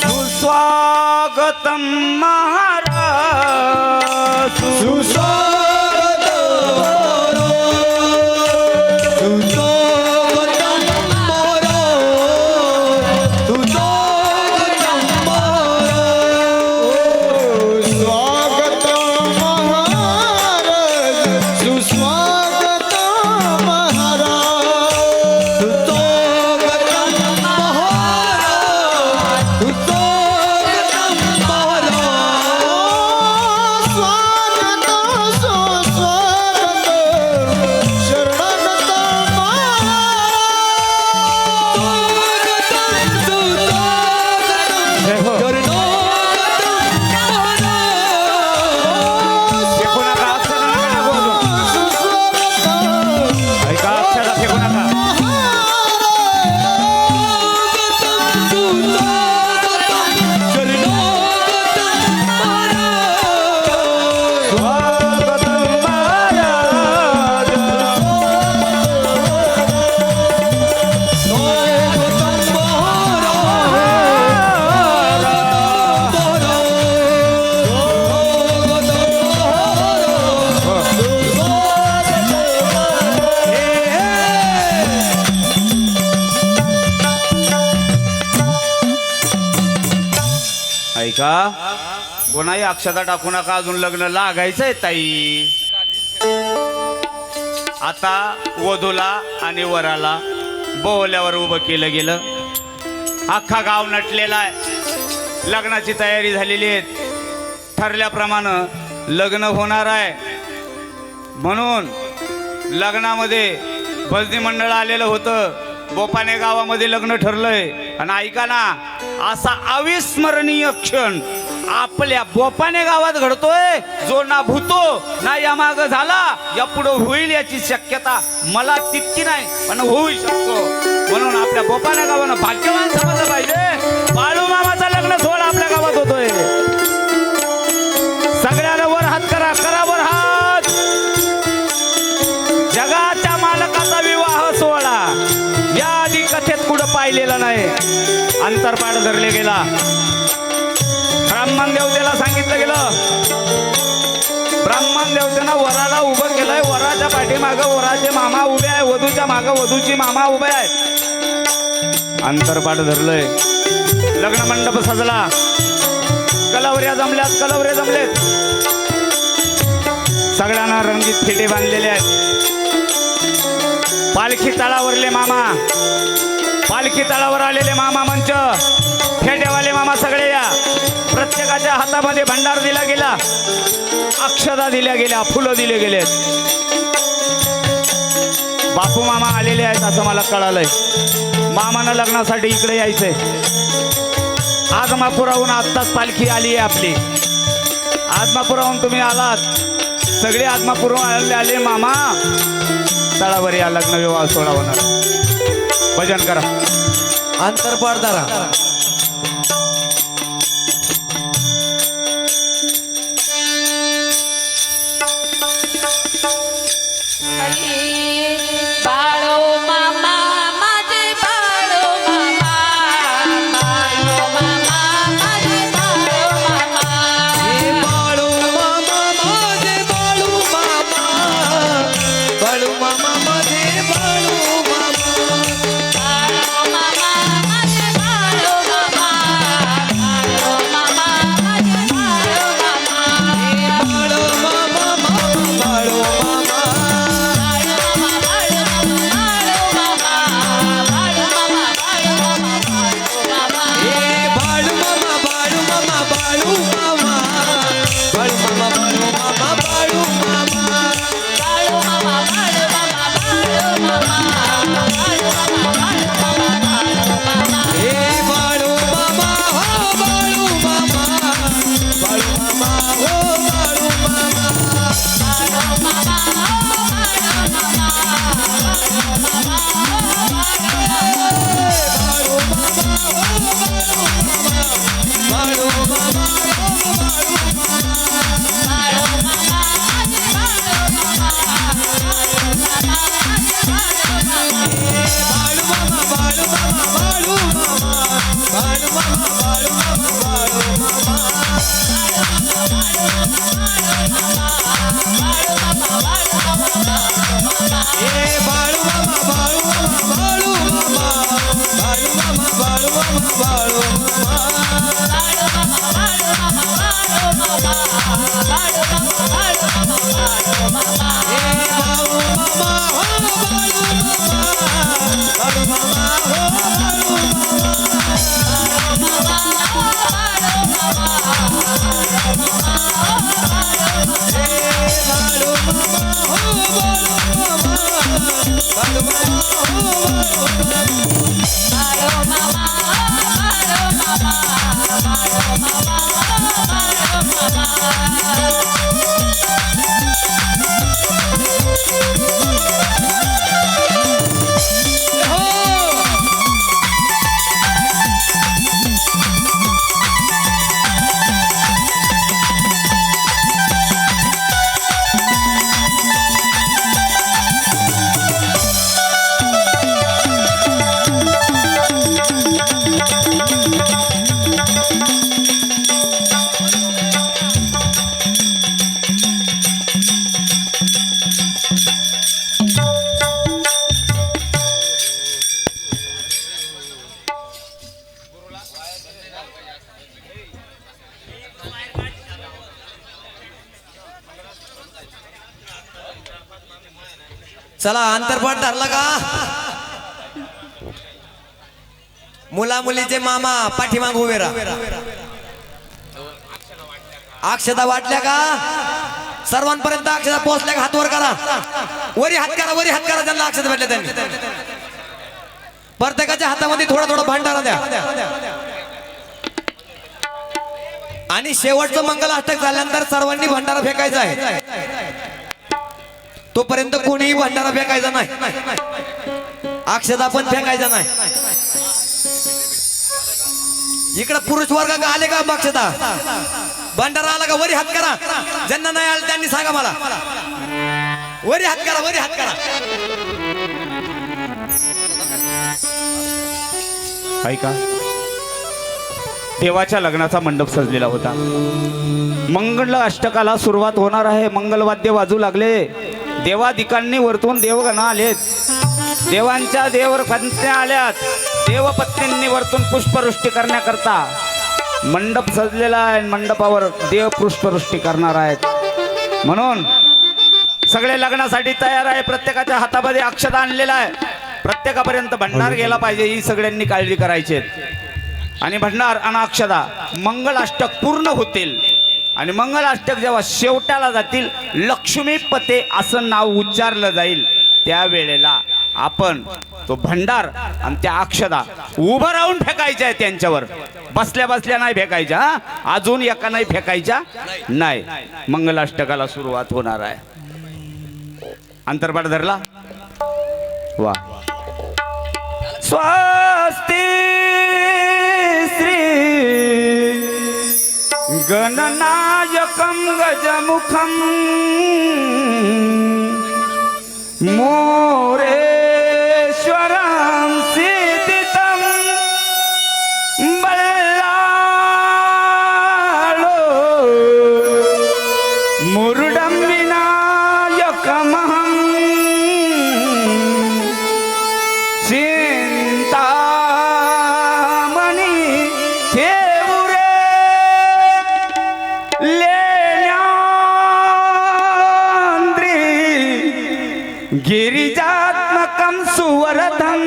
सुस्वागतम महाराज, ऐका कोणाही अक्षता टाकू नका, अजून लग्न लागायचंय ताई. आता वधूला आणि वराला बोहल्यावर उभं केलं गेलं. अख्खा गाव नटलेला आहे, लग्नाची तयारी झालेली आहे. ठरल्याप्रमाणे लग्न होणार आहे. म्हणून लग्नामध्ये भजनी मंडळ आलेलं होतं. बोपाने गावामध्ये लग्न ठरलंय. आणि ऐका ना, असा अविस्मरणीय क्षण आपल्या बोपाने गावात घडतोय, जो ना भूतो ना यामाग झाला, या पुढं होईल याची शक्यता मला तितकी नाही, पण होऊ शकतो. म्हणून आपल्या बोपाने गावानं भाग्यवान समजलं पाहिजे. बाळू मामाचा लग्न सोहळा आपल्या गावात होतोय. सगळ्यांना वर हात करा, करा वर हात. जगाच्या मालकाचा विवाह सोहळा या आधी कथेत कुठं पाहिलेला नाही. अंतरपाठ धरले गेला. ब्राह्मण देवतेला सांगितलं गेलं. ब्राह्मण देवतेनं वराला उभं केलंय. वराच्या पाठीमागं वराचे मामा उभे आहे, वधूच्या मागं वधूची मामा उभे आहेत. अंतरपाठ धरलंय. लग्न मंडप सजला. कलवऱ्या जमल्यात, कलवरे जमलेत. सगळ्यांना रंगीत फेटे बांधलेले आहेत. पालखी तळावरले मामा, पालखी तळावर आलेले मामा मंच, फेटेवाले मामा सगळे या. प्रत्येकाच्या हातामध्ये भंडार दिला गेला, अक्षदा दिल्या गेल्या, फुलं दिले गेलेत. बापू मामा आलेले आहेत असं मला कळालंय. मामानं लग्नासाठी इकडे यायचंय. आदमापुराहून आत्ताच पालखी आली आहे आपली. आदमापुराहून तुम्ही आलात, सगळे आदमापुराहून आले. मामा तळावर या, लग्न विवाह सोहळा होणार. भजन करा. अंतरपाठ धरा. बाळो मामा माझे बाळो मामा, बाळो मामा माझे बाळो मामा. हे बाळू मामा माझे बाळू मामा, बाळू मामा माझे बाळू मामा. बाळो मामा माझे बाळो मामा, बाळो मामा माझे बाळो मामा. बाळू मामा मामा बाळू मामा. हे बाळू मामा बाळू मामा बाळू मामा, बाळू मामा बाळू मामा बाळू मामा. हे बाळू मामा हो बाळू मामा, बाळू मामा हो बाळू मामा. बाळू मामा हो बाळू मामा, बाळू मामा हो बाळू मामा. बाळू मामा बाळू मामा बाळू मामा, बाळू मामा बाळू मामा बाळू मामा. हे बाळू मामा बाळू मामा बाळू मामा, बाळू मामा बाळू मामा बाळू मामा. हे बाळू मामा हो बाळू मामा, बाळू मामा हो बाळू मामा. हे बाळू मामा हो बाळू मामा, बाळू मामा हो बाळू मामा. चला अंतरपाठ धरला का? मुला मुलीचे मामा पाठीमाग उभे राहा. अक्षता वाटल्या का सर्वांपर्यंत अक्षता पोहोचल्या का हात वर करा वरी हात करा वरी हात करा ज्यांना अक्षता भेटल्या त्यांनी प्रत्येकाच्या हातामध्ये थोडा थोडा भांडारा द्या आणि शेवटचं मंगलाष्टक झाल्यानंतर सर्वांनी भंडारा फेकायचा आहे तोपर्यंत कोणीही भंडारा फेकायचा नाही अक्षता पण फेकायचा नाही इकडे पुरुष वर्ग का आले का अक्षता भंडारा आला का वरी हात करा ज्यांना नाही आलं त्यांनी सांगा मला वरी हात करा वरी हात करा ऐका देवाच्या लग्नाचा मंडप सजलेला होता मंगल अष्टकाला सुरुवात होणार आहे मंगलवाद्य वाजू लागले देवादिकांनी वरतून देवगण आलेत देवांच्या देवपत्न्या आल्यात देवपत्नींनी वरतून पुष्पवृष्टी करण्याकरता मंडप सजलेला आहे मंडपावर देव पुष्पवृष्टी करणार आहेत म्हणून सगळे लग्नासाठी तयार आहे प्रत्येकाच्या हातामध्ये अक्षता आणलेला आहे प्रत्येकापर्यंत भंडार गेला पाहिजे ही सगळ्यांनी काळजी करायची आणि भंडार आणि अक्षता मंगलाष्टक पूर्ण होतील आणि मंगलाष्टक जेव्हा शेवटाला जातील लक्ष्मीपते असं नाव उच्चारलं जाईल त्यावेळेला आपण तो भंडार आणि त्या अक्षता उभं राहून फेकायच्या आहे त्यांच्यावर बसल्या बसल्या नाही फेकायच्या अजून एका नाही फेकायच्या नाही मंगलाष्टकाला सुरुवात होणार आहे अंतरपाठ धरला वा स्वस्ति श्री गणनायकं गजमुखं मोरेश्वरं सिद्धितं बल्लाळो मुरुडं विनायकमहं चिंतामणि ठेवुरे लेण्याद्री गिरिजात्मकं सुवरदं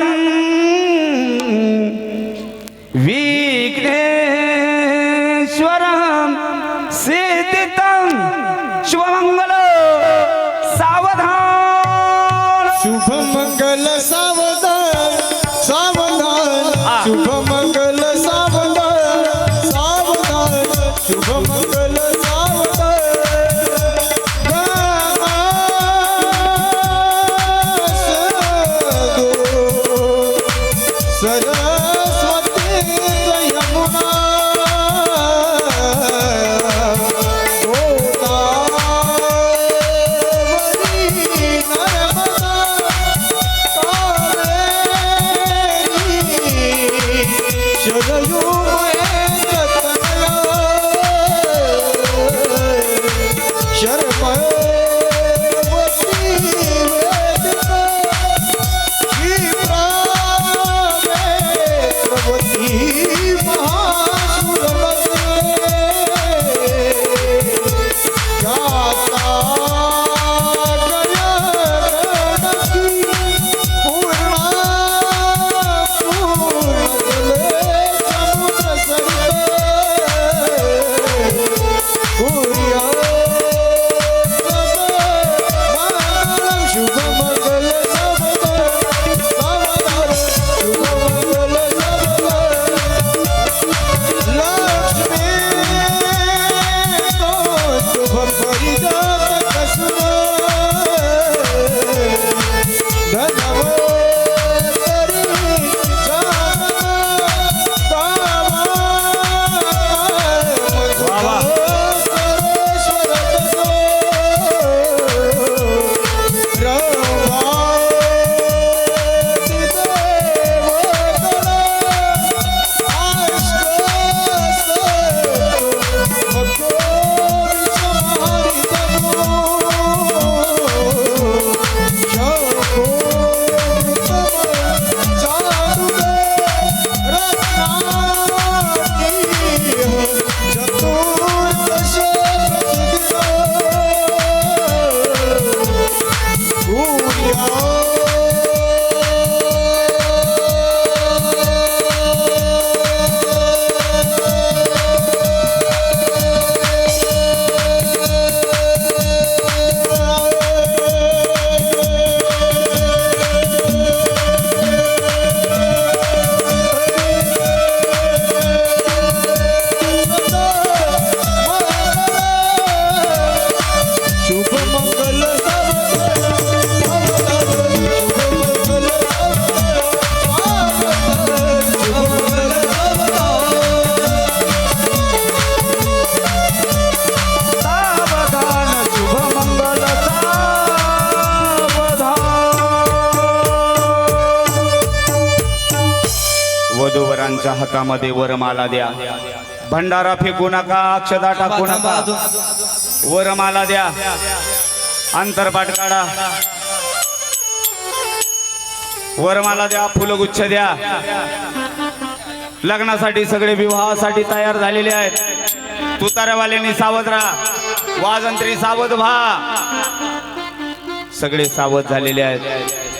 विघ्नेश्वरं सिद्धितं शुभमंगल सावधान शुभ मंगल सावधान सावधान शुभ मंगल सावधान सावधान शुभ मंगल सरस्वती यमुना गोदावरी नर्मदा कावेरी वधूवरांच्या हातामध्ये वरमाला द्या. भंडारा फेकू नका, अक्षदा टाकू नका, वरमाला द्या. अंतरपाठ काढा, वरमाला द्या, फुलगुच्छ द्या. लग्नासाठी सगळे विवाहासाठी तयार झालेले आहेत. तुताऱ्यावाल्यांनी सावध राहा, वाजंत्री सावध व्हा. सगळे सावध झालेले आहेत.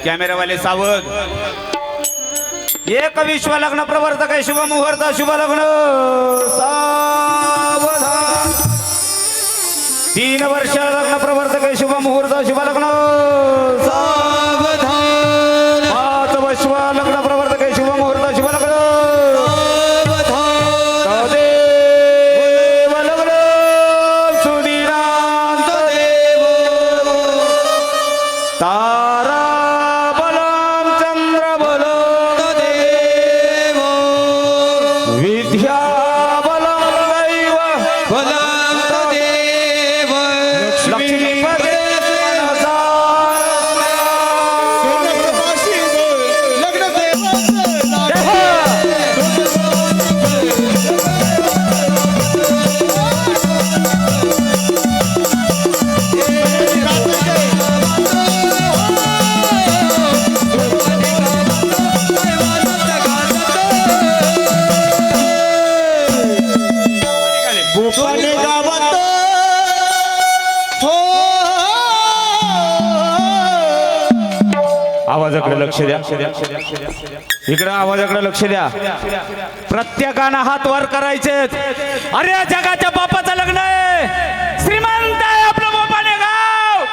कॅमेरावाले सावध. एक विश्व लग्न प्रवर्तक आहे, शुभ मुहूर्त, शुभ लग्न. सावधान. 3 वर्ष लग्न प्रवर्तक आहे, शुभ मुहूर्त, शुभ लग्न. सावधान. 5 विश्व लग्न प्रवर्तक आहे, शुभ मुहूर्त, शुभ लग्न. तदेव लग्न सुनिरांत देव. तारा बलम चंद्र बलम देव. विद्या बलम दैव बलम देव. लक्ष्मीपदे लग्न देवाचं भोपाने गावात हो. आवाजाकडे लक्ष द्या. इकडे आवाजाकडे लक्ष द्या. प्रत्येकानं हात वर करायचे. अरे जगाच्या बापाचं लग्न आहे, श्रीमंत आहे आपलं भोपाने गाव.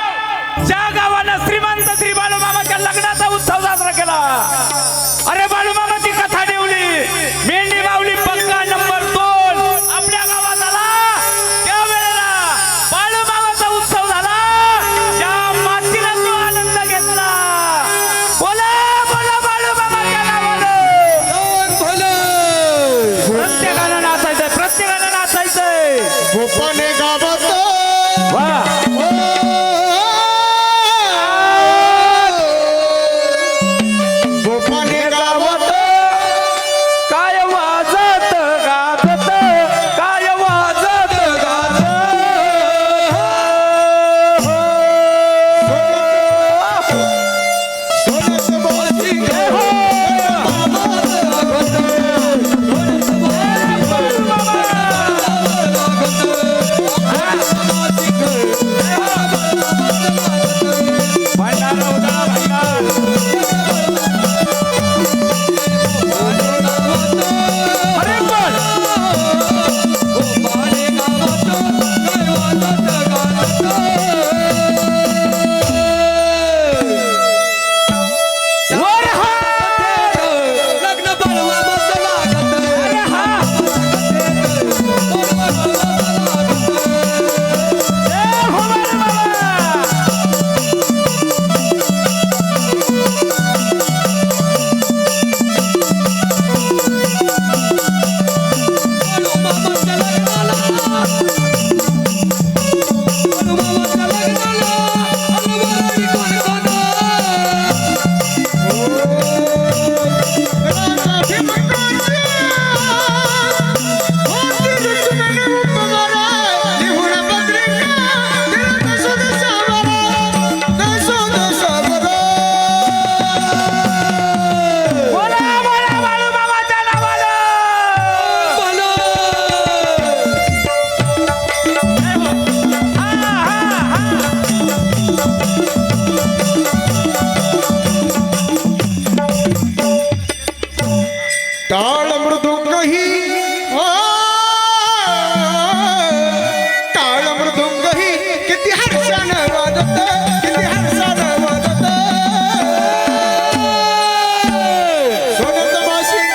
ज्या गावानं श्रीमंत श्री बाळूमामाच्या लग्नाचा उत्सव साजरा केला. अरे बाळूमामाची कथा ठेवली, मेंढी बावली पक्का नंबर 2 आपल्या गावात आला. त्यावेळेला बाळूमामाचा उत्सव झाला. त्या मातीला तो आनंद घेतला. बोला बोला बाळूमामाच्या नावानं. प्रत्येकानं नाचायचंय, प्रत्येकानं नाचायचंय. भोपाने गावात वा. भोपाने गावात काय वाजत गाजत, काय वाजत गाजत. सोन्याचं बाजी भंडारा उधळा, भंडार. अरे पण वर हात. लग्न बाळूमामाचं लागत. अरे हा. जय हो बाळूमामा. बाळूमामाच्या लग्नाला, बाळूमामाच्या लग्नाला अनुवारी कोण कोण. बोला बोला बाळूमामाच्या नावानं. हा, हा, हा. टाळ मृदुंग ही हो. टाळ मृदुंग ही किती हर्षानं वाजत, किती हर्षानं वाजत. सोन्याचं बाशिंग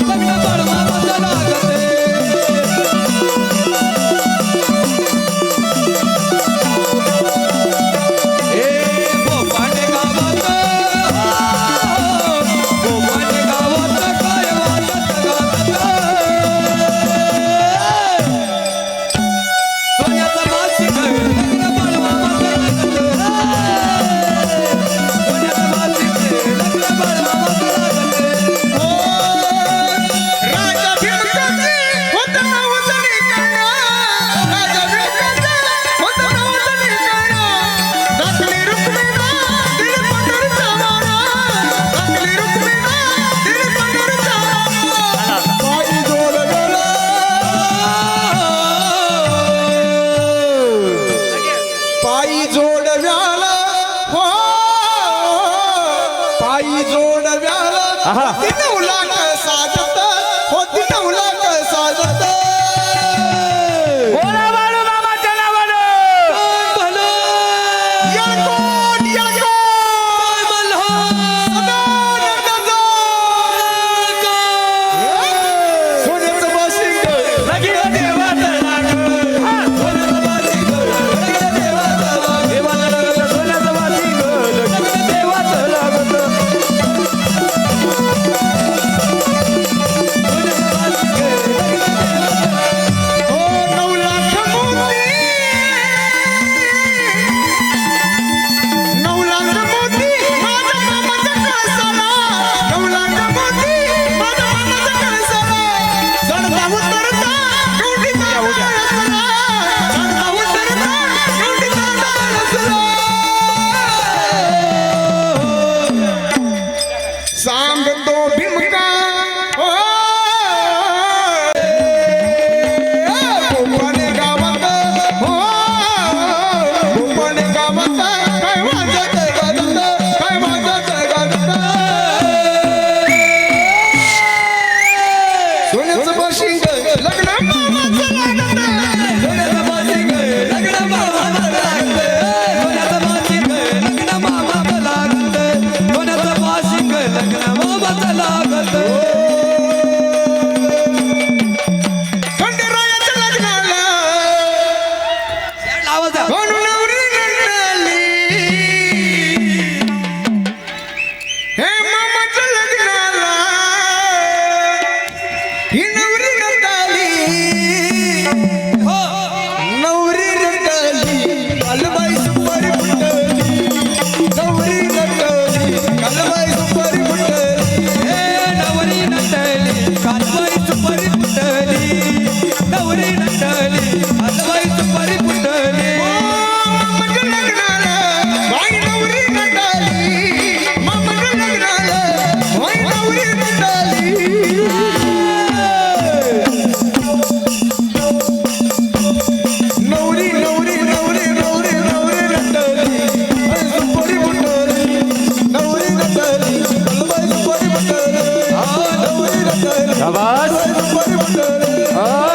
लग्न बाळूमामाचं लागत. भोपाने गावात जोडव्याला हो पायी जोडव्याला आहा. होती 9 लाख साजत होती 9 लाख साजत बोला बाळू मामाच्या नावानं. येळकोट सदानंदाचा सोन्याचं बाशिंग लगीन देवाचं लागलं. हा. देवाचं लागलं, सोन्याचं बाशिंग, लगीन देवाचं लागलं. हो 9 लाख मोती 9 लाख मोती माझ्या मामाच्या कळसाला 9 लाख मोती माझ्या मामाच्या कळसाला चढता उतरता गवंडीचा डाळ असला चढता उतरता गवंडीचा डाळ असला सांगतो भीमका ओ गोपाने गावात हो गोपाने गावात काय वाजत गाजत काय वाजत गाजत सोन्याचं बाशिंग लग्न मामाचं लागत सोन्याचं बाशिंग लग्न मामाला लागलं. सोन्याचं बाशिंग लग्न मामाला लागलं. सोन्याचं बाशिंग लग्न मामाला लागलं. खंडेरायाच्या लग्नाला लावायचा. म्हणून नवरी नटली हे मामाच्या लग्नाला ही नवरी नटली हो. नवरी नटली कालबाई सुपारी फुटली नवरी नटली कालबाई सुपारी फुटली हे नवरी नटली कालबाई सुपारी फुटली. नवरी नटली कालबाई सुपारी फुटली. मामाच्या लग्नाला बाई नवरी नटली मामाच्या लग्नाला बाई नवरी नटली नवरी नवरी नवरी नवरी नवरी नटली सुपारी फुटली नवरी नटली कालबाई सुपारी फुटली नवरी नटली शाबास. सुपारी फुटली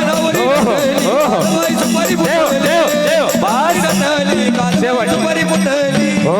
नवरी नटली कालबाई सुपारी देव फुटली. देव देव बास. नटली कालबाई सुपारी फुटली. हो